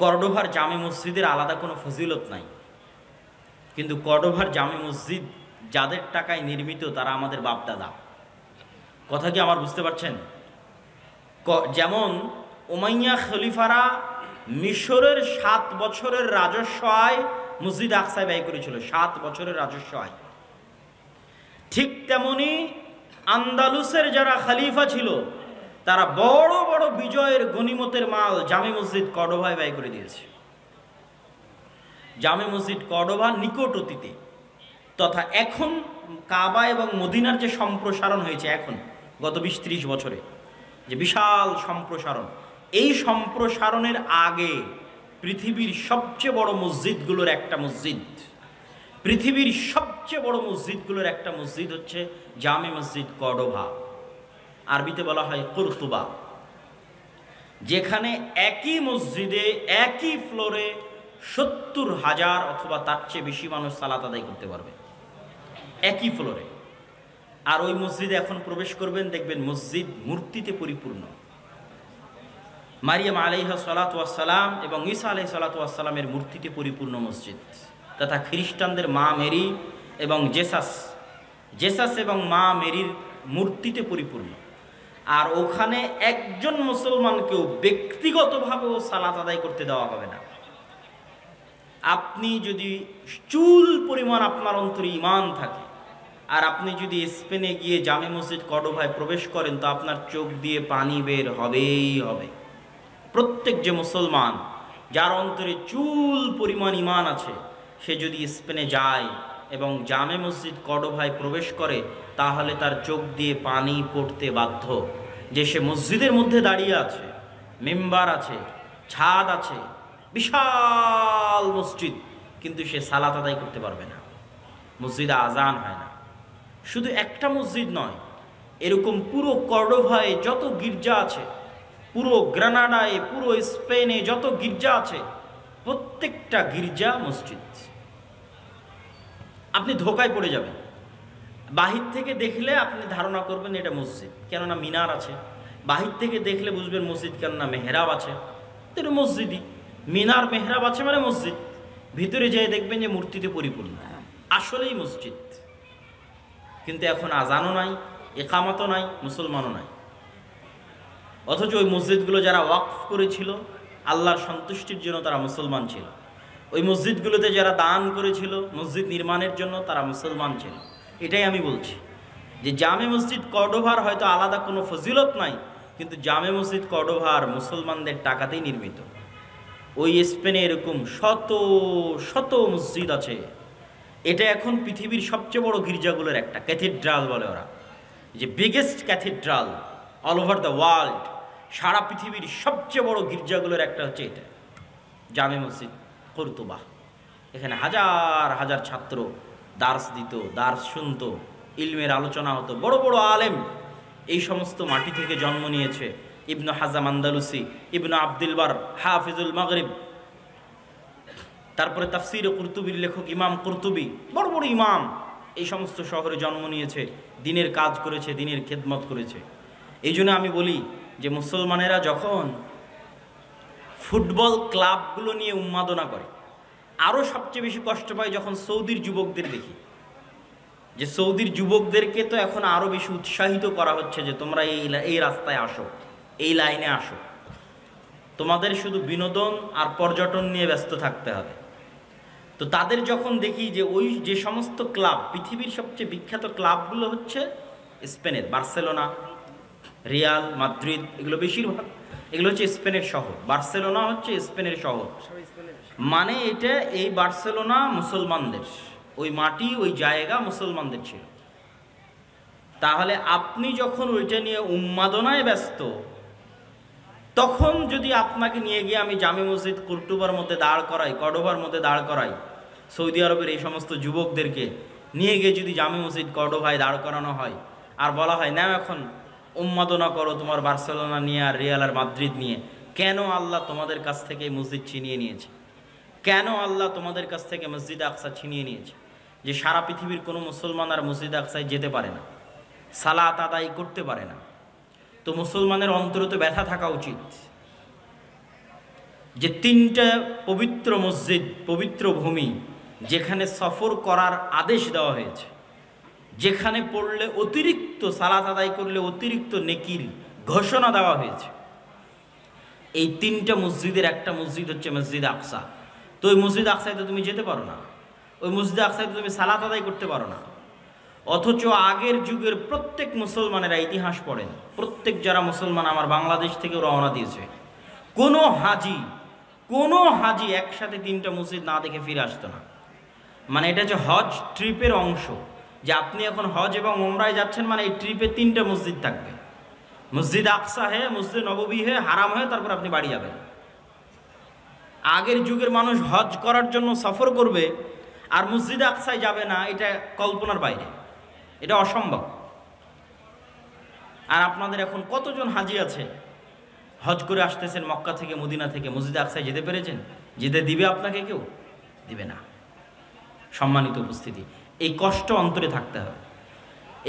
কর্ডোভার জামে মসজিদের আলাদা কোনো ফজিলত নাই, কিন্তু কর্ডোভার জামে মসজিদ যাদের টাকায় নির্মিত তারা আমাদের বাপদাদা। কথা কি আমার বুঝতে পারছেন? যেমন উমাইয়া খলিফারা মিশরের 7 বছরের রাজস্ব আয় মসজিদ আকসায় ব্যয় করেছিল, 7 বছরের রাজস্ব আয়। ঠিক তেমনি আন্দালুসের যারা খলিফা ছিল তারা বড় বড় বিজয়ের গনিমতের মাল জামে মসজিদ কর্ডোভায় ব্যয় করে দিয়েছে। জামে মসজিদ কর্ডোভা নিকট অতীতে তথা এখন কাবা এবং মদিনার যে সম্প্রসারণ হয়েছে, এখন গত 20-30 বছরে যে বিশাল সম্প্রসারণ, এই সম্প্রসারণের আগে পৃথিবীর সবচেয়ে বড় মসজিদগুলোর একটা মসজিদ, পৃথিবীর সবচেয়ে বড় মসজিদগুলোর একটা মসজিদ হচ্ছে জামে মসজিদ কর্ডোভা, আরবিতে বলা হয় কুরতুবা, যেখানে একই মসজিদে একই ফ্লোরে 70,000 অথবা তার চেয়ে বেশি মানুষ সালাত আদায় করতে পারবে একই ফ্লোরে। আর ওই মসজিদে এখন প্রবেশ করবেন, দেখবেন মসজিদ মূর্তিতে পরিপূর্ণ। মারিয়াম আলাইহিস সালাতু ওয়াস সালাম এবং ঈসা আলাইহিস সালাতু ওয়াস সালামের মূর্তিতে পরিপূর্ণ মসজিদ, তথা খ্রিস্টানদের মা মেরি এবং জেসাস এবং মা মেরির মূর্তিতে পরিপূর্ণ। আর ওখানে একজন মুসলমানকেও ব্যক্তিগতভাবেও সালাত আদায় করতে দেওয়া হবে না। আপনি যদি চুল পরিমাণ আপনার অন্তরে ঈমান থাকে আর আপনি যদি স্পেনে গিয়ে জামে মসজিদ কর্ডোভায় প্রবেশ করেন, তো আপনার চোখ দিয়ে পানি বের হবেই হবে। প্রত্যেক যে মুসলমান যার অন্তরে চুল পরিমাণ ঈমান আছে, সে যদি স্পেনে যায় এবং জামে মসজিদ কর্ডোভায় প্রবেশ করে, তাহলে তার চোখ দিয়ে পানি পড়তে বাধ্য। যে সে মসজিদের মধ্যে দাঁড়িয়ে আছে, মেম্বার আছে, ছাদ আছে, বিশাল মসজিদ, কিন্তু সে সালাত আদায় করতে পারবে না, মসজিদে আজান হয় না। শুধু একটা মসজিদ নয়, এরকম পুরো কর্ডোভায় যত গির্জা আছে, পুরো গ্রানাডায়, পুরো স্পেনে যত গির্জা আছে, প্রত্যেকটা গির্জা মসজিদ। আপনি ধোকায় পড়ে যাবেন, বাহির থেকে দেখলে আপনি ধারণা করবেন এটা মসজিদ, কেননা মিনার আছে। বাহির থেকে দেখলে বুঝবেন মসজিদ, কেননা মেহরাব আছে, এটা মসজিদই। মিনার মেহরাব আছে মানে মসজিদ। ভিতরে যেয়ে দেখবেন যে মূর্তিতে পরিপূর্ণ, আসলেই মসজিদ। কিন্তু এখন আজানও নাই, একামতও নাই, মুসলমানও নাই। অথচ ওই মসজিদগুলো যারা ওয়াকফ করেছিল আল্লাহর সন্তুষ্টির জন্য, তারা মুসলমান ছিল। ওই মসজিদগুলোতে যারা দান করেছিল মসজিদ নির্মাণের জন্য, তারা মুসলমান ছিল। এটাই আমি বলছি যে জামে মসজিদ কর্ডোভার হয়তো আলাদা কোনো ফজিলত নাই, কিন্তু জামে মসজিদ কর্ডোভার মুসলমানদের টাকাতেই নির্মিত। ওই স্পেনে এরকম শত শত মসজিদ আছে। এটা এখন পৃথিবীর সবচেয়ে বড় গির্জাগুলোর একটা, ক্যাথিড্রাল বলে ওরা, যে biggest cathedral all over the world. সারা পৃথিবীর সবচেয়ে বড় গির্জাগুলোর একটা হচ্ছে এটা, জামে মসজিদ কর্তুবা। এখানে হাজার হাজার ছাত্র দার্স দিত, দার্স শুনতো, ইলমের আলোচনা হতো। বড় বড় আলেম এই সমস্ত মাটি থেকে জন্ম নিয়েছে। ইবনু হাজাম আন্দালুসি, ইবনু আব্দুল বার, হাফিজুল মাগরিব, তারপরে তাফসির কুরতুবির লেখক ইমাম কুরতুবি, বড় বড় ইমাম এই সমস্ত শহরে জন্ম নিয়েছে, দিনের কাজ করেছে, দিনের খেদমত করেছে। এই জন্য আমি বলি যে মুসলমানেরা যখন ফুটবল ক্লাবগুলো নিয়ে উন্মাদনা করে, আরও সবচেয়ে বেশি কষ্ট পায় যখন সৌদির যুবকদের দেখি। যে সৌদির যুবকদেরকে তো এখন আরও বেশি উৎসাহিত করা হচ্ছে যে তোমরা এই রাস্তায় আসো, এই লাইনে আসো, তোমাদের শুধু বিনোদন আর পর্যটন নিয়ে ব্যস্ত থাকতে হবে। তো তাদের যখন দেখি যে ওই যে সমস্ত ক্লাব, পৃথিবীর সবচেয়ে বিখ্যাত ক্লাবগুলো হচ্ছে স্পেনের, বার্সেলোনা, রিয়াল মাদ্রিদ, এগুলো বেশিরভাগ এগুলো হচ্ছে স্পেনের শহর। বার্সেলোনা হচ্ছে স্পেনের শহর, মানে এটা এই বার্সেলোনা মুসলমানদের, ওই মাটি ওই জায়গা মুসলমানদের ছিল। তাহলে আপনি যখন ওইটা নিয়ে উন্মাদনায় ব্যস্ত, তখন যদি আপনাকে নিয়ে গিয়ে আমি জামে মসজিদ কর্ডোভার মধ্যে দাঁড় করাই, কর্ডোভার মধ্যে দাঁড় করাই, সৌদি আরবের এই সমস্ত যুবকদেরকে নিয়ে গিয়ে যদি জামে মসজিদ কর্ডোভায় দাঁড় করানো হয় আর বলা হয় না এখন উন্মাদনা করো তোমার বার্সেলোনা নিয়ে আর রিয়াল আর মাদ্রিদ নিয়ে, কেন আল্লাহ তোমাদের কাছ থেকে মসজিদ ছিনিয়ে নিয়েছে? কেন আল্লাহ তোমাদের কাছ থেকে মসজিদ আকসা ছিনিয়ে নিয়েছে? যে সারা পৃথিবীর কোনো মুসলমান আর মসজিদ আকসায় যেতে পারে না, সালাত আদায় করতে পারে না। তো মুসলমানের অন্তরে তো ব্যথা থাকা উচিত যে তিনটা পবিত্র মসজিদ, পবিত্র ভূমি, যেখানে সফর করার আদেশ দেওয়া হয়েছে, যেখানে পড়লে অতিরিক্ত সালাত আদায় করলে অতিরিক্ত নেকির ঘোষণা দেওয়া হয়েছে, এই তিনটা মসজিদের একটা মসজিদ হচ্ছে মসজিদ আকসা। তো ওই মসজিদ আকসায় তো তুমি যেতে পারো না, ওই মসজিদ আকসায় তো তুমি সালাত আদায় করতে পারো না। অথচ আগের যুগের প্রত্যেক মুসলমানেরা ইতিহাস পড়েন, প্রত্যেক যারা মুসলমান আমার বাংলাদেশ থেকে রওনা দিয়েছে, কোনো হাজি একসাথে 3টা মসজিদ না দেখে ফিরে আসতো না। মানে এটা যে হজ ট্রিপের অংশ, যে আপনি এখন হজ এবং ওমরায় যাচ্ছেন, মানে এই ট্রিপে 3টা মসজিদ থাকবে, মসজিদ আকসা হে, মসজিদ নববী হে, হারাম হয়ে তারপর আপনি বাড়ি যাবেন। আগের যুগের মানুষ হজ করার জন্য সফর করবে আর মসজিদ আকসায় যাবে না, এটা কল্পনার বাইরে, এটা অসম্ভব। আর আপনাদের এখন কতজন হাজি আছে হজ করে আসতেছেন মক্কা থেকে, মদিনা থেকে, মসজিদ আকসায় যেতে পেরেছেন? যেতে দিবে আপনাকে? কেউ দিবে না। সম্মানিত উপস্থিতি, এই কষ্ট অন্তরে থাকতে হবে।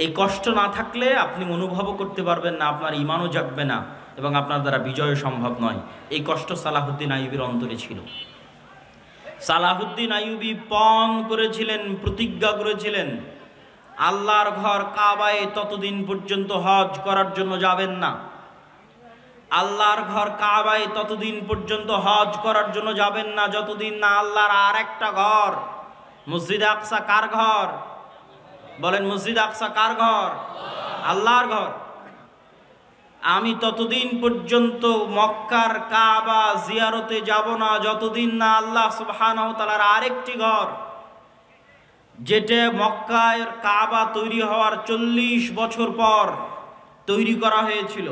এই কষ্ট না থাকলে আপনি অনুভবও করতে পারবেন না, আপনার ইমানও জাগবে না এবং আপনার দ্বারা বিজয় সম্ভব নয়। এই কষ্ট সালাহুদ্দিন আইয়ুবীর অন্তরে ছিল। সালাহুদ্দিন আইয়ুবী পণ করেছিলেন, প্রতিজ্ঞা করেছিলেন, আল্লাহর ঘর কাবায় ততদিন পর্যন্ত হজ করার জন্য যাবেন না। আল্লাহর ঘর কাবায় ততদিন পর্যন্ত হজ করার জন্য যাবেন না যতদিন না আল্লাহর আর একটা ঘর, মসজিদ আকসা কার ঘর? বলেন, মসজিদ আকসা কার ঘর? আল্লাহর ঘর। আমি ততদিন পর্যন্ত মক্কার কাবা জিয়ারতে যাব না যতদিন না আল্লাহ সুবহানাহু ওয়া তাআলার আরেকটি ঘর, যেটা মক্কার কাবা তৈরি হওয়ার 40 বছর পর তৈরি করা হয়েছিল,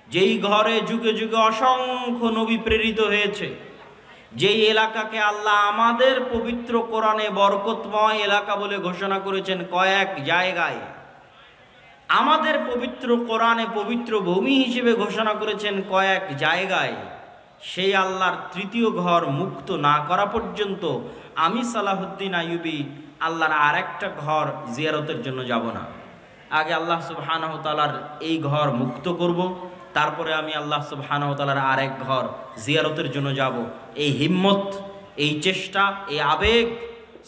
যেই ঘরে যুগে যুগে অসংখ্য নবী প্রেরিত হয়েছে, যেই এলাকাকে আল্লাহ আমাদের পবিত্র কোরআনে বরকতময় এলাকা বলে ঘোষণা করেছেন কয়েক জায়গায়, আমাদের পবিত্র কোরআনে পবিত্র ভূমি হিসেবে ঘোষণা করেছেন কয়েক জায়গায়, সেই আল্লাহর তৃতীয় ঘর মুক্ত না করা পর্যন্ত আমি সালাহুদ্দিন আইয়ুবী আল্লাহর আরেকটা ঘর জিয়ারতের জন্য যাব না। আগে আল্লাহ সুবহানাহু ওয়া তাআলার এই ঘর মুক্ত করব, তারপরে আমি আল্লাহ সুবহানাহু ওয়া তাআলার আরেক ঘর জিয়ারতের জন্য যাব। এই হিম্মত, এই চেষ্টা, এই আবেগ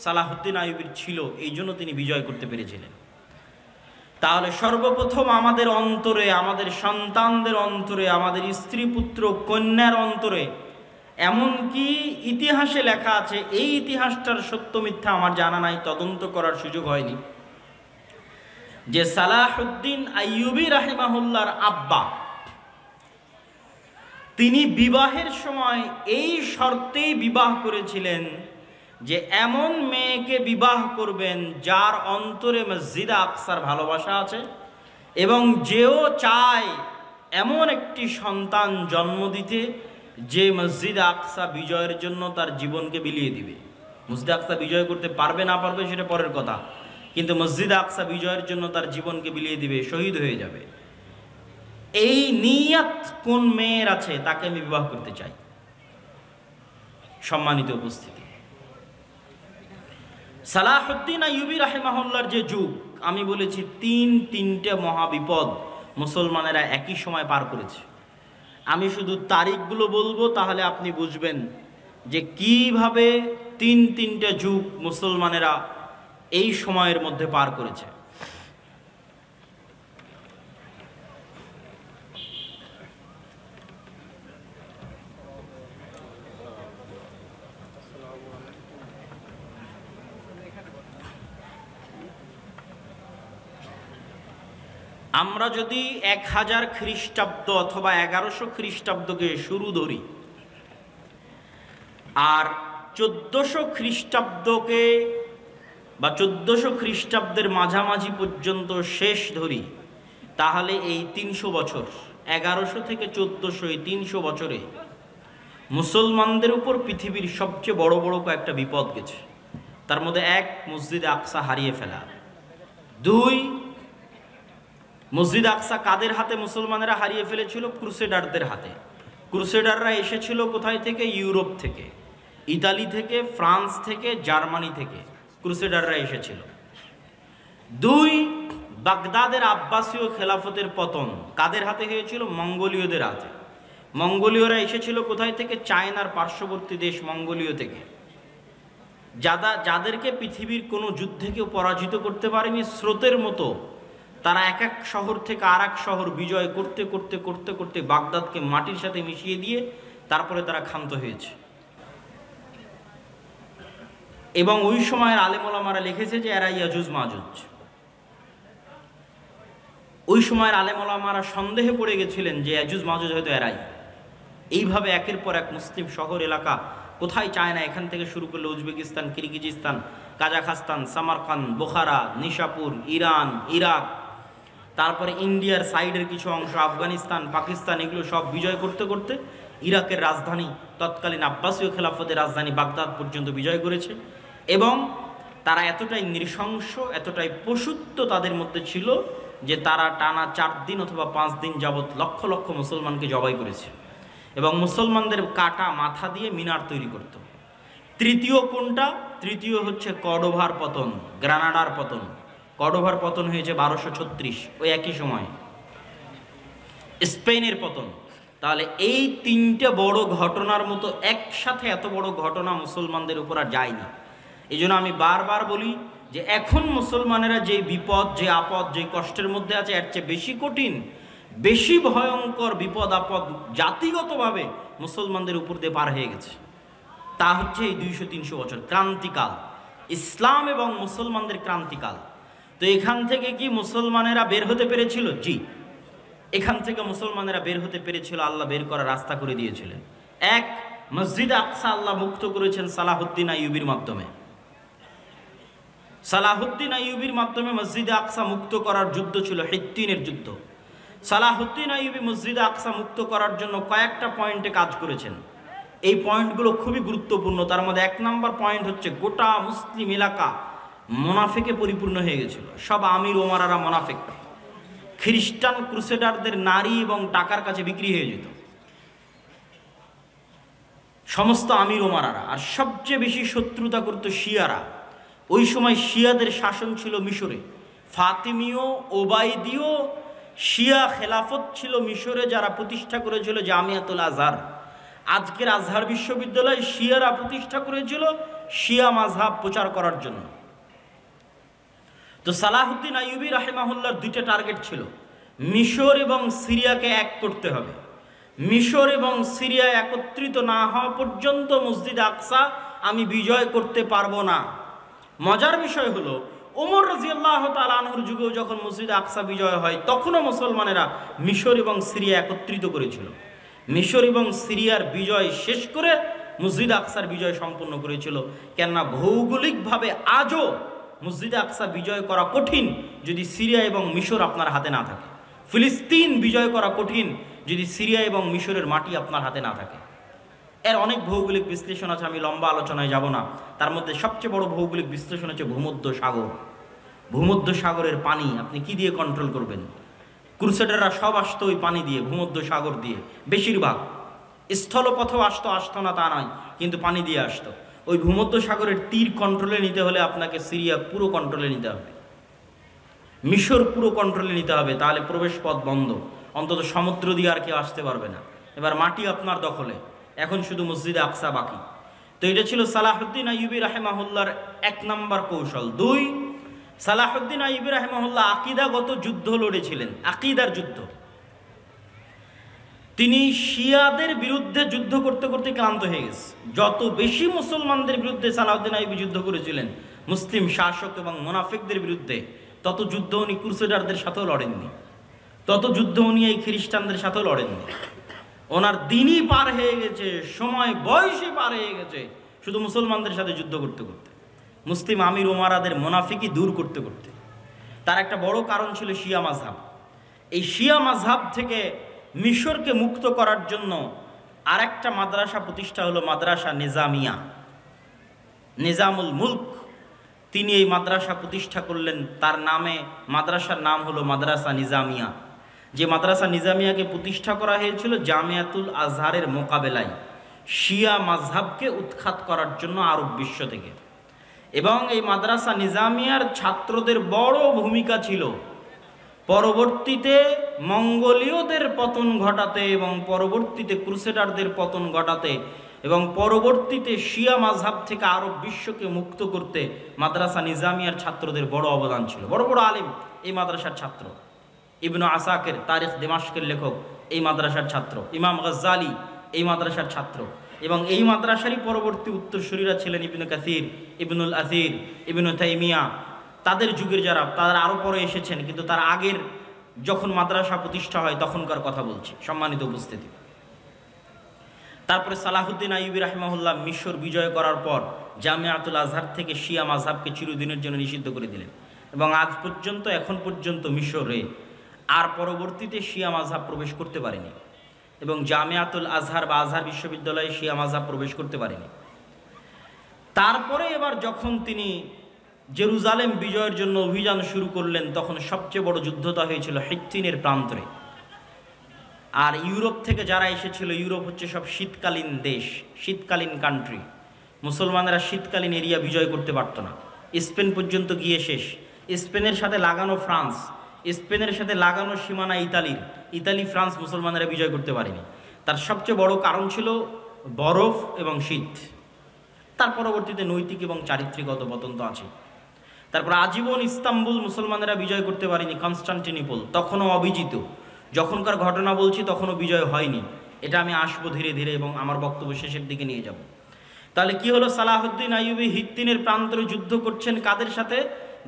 সালাহুদ্দিন আইয়ুবীর ছিল, এই জন্য তিনি বিজয় করতে পেরেছিলেন। তাহলে সর্বপ্রথম আমাদের অন্তরে, আমাদের সন্তানদের অন্তরে, আমাদের স্ত্রী পুত্র কন্যার অন্তরে, এমনকি ইতিহাসে লেখা আছে, এই ইতিহাসটার সত্য মিথ্যা আমার জানা নাই, তদন্ত করার সুযোগ হয়নি, যে সালাহুদ্দিন আইয়ুবী রাহিমাহুল্লাহর আব্বা তিনি বিবাহের সময় এই শর্তেই বিবাহ করেছিলেন যে এমন মেয়েকে বিবাহ করবেন যার অন্তরে মসজিদ আকসার ভালোবাসা আছে এবং যেও চায় এমন একটি সন্তান জন্ম দিতে যে মসজিদ আকসা বিজয়ের জন্য তার জীবনকে বিলিয়ে দিবে। মসজিদ আকসা বিজয় করতে পারবে না পারবে সেটা পরের কথা, কিন্তু মসজিদ আকসা বিজয়ের জন্য তার জীবনকে বিলিয়ে দিবে, শহীদ হয়ে যাবে। এই নিয়ত কোন মেয়ের আছে তাকে আমি বিবাহ করতে চাই। সম্মানিত উপস্থিতি, সালাহুদ্দিন আইয়ুবী রাহিমাহুল্লাহর যে যুগ, আমি বলেছি তিনটে মহাবিপদ মুসলমানেরা একই সময় পার করেছে। আমি শুধু তারিখগুলো বলবো, তাহলে আপনি বুঝবেন যে কিভাবে তিনটে যুগ মুসলমানেরা এই সময়ের মধ্যে পার করেছে। আমরা যদি 1000 খ্রিস্টাব্দ অথবা 1100 খ্রিস্টাব্দকে শুরু ধরি আর 1400 খ্রিস্টাব্দকে বা 1400 খ্রিস্টাব্দের মাঝামাঝি পর্যন্ত শেষ ধরি, তাহলে এই 300 বছর, 1100 থেকে 1400, এই 300 বছরে মুসলমানদের উপর পৃথিবীর সবচেয়ে বড় বড় কয়েকটা বিপদ গেছে। তার মধ্যে 1, মসজিদ আকসা হারিয়ে ফেলা। 2, মসজিদ আকসা কাদের হাতে মুসলমানেরা হারিয়ে ফেলেছিল? ক্রুসেডারদের হাতে। ক্রুসেডাররা এসেছিল কোথায় থেকে? ইউরোপ থেকে, ইতালি থেকে, ফ্রান্স থেকে, জার্মানি থেকে ক্রুসেডাররা এসেছিল। 2, বাগদাদের আব্বাসীয় খেলাফতের পতন কাদের হাতে হয়েছিল? মঙ্গোলীয়দের হাতে। মঙ্গোলীয়রা এসেছিল কোথায় থেকে? চায়নার পার্শ্ববর্তী দেশ মঙ্গোলীয় থেকে, যাদেরকে পৃথিবীর কোনো যুদ্ধে কেউ পরাজিত করতে পারেনি। স্রোতের মতো তারা এক এক শহর থেকে আর এক শহর বিজয় করতে করতে করতে করতে বাগদাদকে মাটির সাথে মিশিয়ে দিয়ে তারপরে তারা ক্ষান্ত হয়েছে। এবং ওই সময়ের আলেম ওলামারা লিখেছে যে এরা ইয়াজুজ মাজুজ। ওই সময়ের আলেম ওলামারা সন্দেহে পড়ে গেছিলেন যে ইয়াজুজ মাজুজ হয়তো এরাই। এইভাবে একের পর এক মুসলিম শহর এলাকা, কোথায় চায়না, এখান থেকে শুরু করলে Uzbekistan, Kyrgyzstan, Kazakhstan, Samarkand, বোখারা, Nishapur, Iran, Iraq, তারপরে ইন্ডিয়ার সাইডের কিছু অংশ, আফগানিস্তান, পাকিস্তান, এগুলো সব বিজয় করতে করতে ইরাকের রাজধানী, তৎকালীন আব্বাসীয় খেলাফতের রাজধানী বাগদাদ পর্যন্ত বিজয় করেছে। এবং তারা এতটাই নৃশংস, এতটাই পশুত্ব তাদের মধ্যে ছিল যে তারা টানা 4 দিন অথবা 5 দিন যাবৎ লক্ষ লক্ষ মুসলমানকে জবাই করেছে এবং মুসলমানদের কাটা মাথা দিয়ে মিনার তৈরি করত। তৃতীয় কোনটা? তৃতীয় হচ্ছে কর্ডোভার পতন, গ্রানাডার পতন। কর্ডোভার পতন হয়েছে 1236, ওই একই সময় স্পেনের পতন। তাহলে এই 3টে বড় ঘটনার মতো একসাথে এত বড় ঘটনা মুসলমানদের উপর আর যায়নি। এই জন্য আমি বারবার বলি যে এখন মুসলমানেরা যে বিপদ, যে আপদ, যে কষ্টের মধ্যে আছে, এর চেয়ে বেশি কঠিন, বেশি ভয়ঙ্কর বিপদ আপদ জাতিগতভাবে মুসলমানদের উপর দিয়ে পার হয়ে গেছে। তা হচ্ছে এই 200-300 বছর ক্রান্তিকাল, ইসলাম এবং মুসলমানদের ক্রান্তিকাল। তো এখান থেকে কি মুসলমানেরা বের হতে পেরেছিল? জি, এখান থেকে মুসলমানেরা বের হতে পেরেছিল। আল্লাহ বের করার রাস্তা করে দিয়েছিলেন। এক, মসজিদ আকসা আল্লাহ মুক্ত করেছেন সালাহুদ্দিন আইয়ুবীর মাধ্যমে। সালাহুদ্দিন আইয়ুবীর মাধ্যমে মসজিদে আকসা মুক্ত করার যুদ্ধ ছিল হিত্তিনের যুদ্ধ। সালাহুদ্দিন আইয়ুবী মসজিদে আকসা মুক্ত করার জন্য কয়েকটা পয়েন্টে কাজ করেছেন। এই পয়েন্টগুলো খুবই গুরুত্বপূর্ণ। তার মধ্যে 1 নম্বর পয়েন্ট হচ্ছে গোটা মুসলিম এলাকা মোনাফেকে পরিপূর্ণ হয়ে গেছিল। সব আমির ওমারারা মোনাফেক। খ্রিস্টান ক্রুসেডারদের নারী এবং টাকার কাছে বিক্রি হয়ে যেত সমস্ত আমির ওমারারা। আর সবচেয়ে বেশি শত্রুতা করত শিয়ারা। ওই সময় শিয়াদের শাসন ছিল মিশরে। ফাতিমীয়, ওবায়দীয় শিয়া খেলাফত ছিল মিশরে, যারা প্রতিষ্ঠা করেছিল জামিয়াতুল আজহার। আজকের আজহার বিশ্ববিদ্যালয় শিয়ারা প্রতিষ্ঠা করেছিল শিয়া মাযহাব প্রচার করার জন্য। তো সালাহুদ্দিন আইয়ুবী রাহিমাহুল্লাহর 2টা টার্গেট ছিল। মিশর এবং সিরিয়াকে এক করতে হবে। মিশর এবং সিরিয়া একত্রিত না হওয়া পর্যন্ত মসজিদ আকসা আমি বিজয় করতে পারবো না। মজার বিষয় হলো ওমর রাদিয়াল্লাহু তাআলা আনহুর যুগেও যখন মসজিদ আকসা বিজয় হয়, তখনও মুসলমানেরা মিশর এবং সিরিয়া একত্রিত করেছিল। মিশর এবং সিরিয়ার বিজয় শেষ করে মসজিদ আকসার বিজয় সম্পন্ন করেছিল। কেননা ভৌগোলিকভাবে আজও মসজিদ আকসা বিজয় করা কঠিন যদি সিরিয়া এবং মিশর আপনার হাতে না থাকে। ফিলিস্তিন বিজয় করা কঠিন যদি সিরিয়া এবং মিশরের মাটি আপনার হাতে না থাকে। এর অনেক ভৌগোলিক বিশ্লেষণ আছে, আমি লম্বা আলোচনায় যাব না। তার মধ্যে সবচেয়ে বড় ভৌগোলিক বিশ্লেষণ হচ্ছে ভূমধ্য সাগর। ভূমধ্য সাগরের পানি আপনি কি দিয়ে কন্ট্রোল করবেন? ক্রুসেডাররা সব আসতো ওই পানি দিয়ে, ভূমধ্য সাগর দিয়ে। বেশিরভাগ স্থলপথেও আসতো না তা নয়, কিন্তু পানি দিয়ে আসতো। ওই ভূমধ্য সাগরের তীর কন্ট্রোলে নিতে হলে আপনাকে সিরিয়া পুরো কন্ট্রোলে নিতে হবে, মিশর পুরো কন্ট্রোলে নিতে হবে। তাহলে প্রবেশ পথ বন্ধ, অন্তত সমুদ্র দিয়ে আর কেউ আসতে পারবে না। এবার মাটি আপনার দখলে, এখন শুধু মসজিদে আকসা বাকি। তো এটা ছিল সালাহুদ্দিন আইয়ুবী রাহিমাহুল্লাহর 1 নম্বর কৌশল। 2, সালাহুদ্দিন আইয়ুবী রাহিমাহুল্লাহ আকীদাগত যুদ্ধ লড়েছিলেন, আকীদার যুদ্ধ। তিনি শিয়াদের বিরুদ্ধে যুদ্ধ করতে করতে ক্লান্ত হয়ে গেছে। যত বেশি মুসলমানদের বিরুদ্ধে সালাহুদ্দিন আইয়ুবী যুদ্ধ করেছিলেন, মুসলিম শাসক এবং মুনাফিকদের বিরুদ্ধে, তত যুদ্ধ উনি ক্রুসেডারদের সাথেও লড়েননি, তত যুদ্ধ উনি এই খ্রিস্টানদের সাথেও লড়েননি। ওনার দিনই পার হয়ে গেছে, সময় বয়সে পার হয়ে গেছে শুধু মুসলমানদের সাথে যুদ্ধ করতে করতে, মুসলিম আমির ওমারাদের মুনাফিকি দূর করতে করতে। তার একটা বড় কারণ ছিল শিয়া মাযহাব। এই শিয়া মাযহাব থেকে মিশরকে মুক্ত করার জন্য আরেকটা মাদ্রাসা প্রতিষ্ঠা হলো মাদ্রাসা নিজামিয়া। নিজামুল মুলক তিনি এই মাদ্রাসা প্রতিষ্ঠা করলেন। তার নামে মাদ্রাসার নাম হলো মাদ্রাসা নিজামিয়া। যে মাদ্রাসা নিজামিয়াকে প্রতিষ্ঠা করা হয়েছিল জামিয়াতুল আজহারের মোকাবেলায়, শিয়া মাযহাবকে উৎখাত করার জন্য আরব বিশ্ব থেকে। এবং এই মাদ্রাসা নিজামিয়ার ছাত্রদের বড় ভূমিকা ছিল পরবর্তীতে মঙ্গোলীয়দের পতন ঘটাতে এবং পরবর্তীতে ক্রুসেডারদের পতন ঘটাতে এবং পরবর্তীতে শিয়া মাযহাব থেকে আরব বিশ্বকে মুক্ত করতে মাদ্রাসা নিজামিয়ার ছাত্রদের বড় অবদান ছিল। বড় বড় আলেম এই মাদ্রাসার ছাত্র। ইবনু আসাকির তারিখ দিমাশকের লেখক এই মাদ্রাসার ছাত্র। ইমাম গাজ্জালি এই মাদ্রাসার ছাত্র। এবং এই মাদ্রাসারই পরবর্তী উত্তরসূরিরা ছিলেন ইবনু কাসির, ইবনুল আসির, ইবনু তাইমিয়া। তাদের যুগের যারা, তারা আরও পরে এসেছেন, কিন্তু তার আগের যখন মাদ্রাসা প্রতিষ্ঠা হয় তখনকার কথা বলছি, সম্মানিত উপস্থিতি। তারপরে সালাহুদ্দিন আইয়ুবী রাহিমাহুল্লাহ মিশর বিজয় করার পর জামিয়াতুল আজহার থেকে শিয়া মাযহাবকে চিরদিনের জন্য নিষিদ্ধ করে দিলেন, এবং আজ পর্যন্ত এখন পর্যন্ত মিশরে আর পরবর্তীতে শিয়া মাযহাব প্রবেশ করতে পারেনি, এবং জামিয়াতুল আজহার বা আজহার বিশ্ববিদ্যালয়ে শিয়া মাযহাব প্রবেশ করতে পারেনি। তারপরে এবার যখন তিনি জেরুজালেম বিজয়ের জন্য অভিযান শুরু করলেন, তখন সবচেয়ে বড় যুদ্ধটা হয়েছিল হিত্তিনের প্রান্তরে। আর ইউরোপ থেকে যারা এসেছিল, ইউরোপ হচ্ছে সব শীতকালীন দেশ, শীতকালীন কান্ট্রি। মুসলমানেরা শীতকালীন এরিয়া বিজয় করতে পারতো না, স্পেন পর্যন্ত গিয়ে শেষ। স্পেনের সাথে লাগানো ফ্রান্স, স্পেনের সাথে লাগানো সীমানা ইতালি ফ্রান্স মুসলমানেরা বিজয় করতে পারেনি। তার সবচেয়ে বড় কারণ ছিল বরফ এবং শীত। তার পরবর্তীতে নৈতিক এবং চারিত্রিক অধঃপতন তো আছে। তারপর আজীবন ইস্তাম্বুল মুসলমানেরা বিজয় করতে পারেনি, কনস্টান্টিনোপল তখনও অবিজিত। যখনকার ঘটনা বলছি তখনও বিজয় হয়নি, এটা আমি আসবো ধীরে ধীরে এবং আমার বক্তব্য শেষের দিকে নিয়ে যাব। তাহলে কি হলো, সালাহুদ্দিন আইয়ুবী হিত্তিনের প্রান্তরে যুদ্ধ করছেন কাদের সাথে?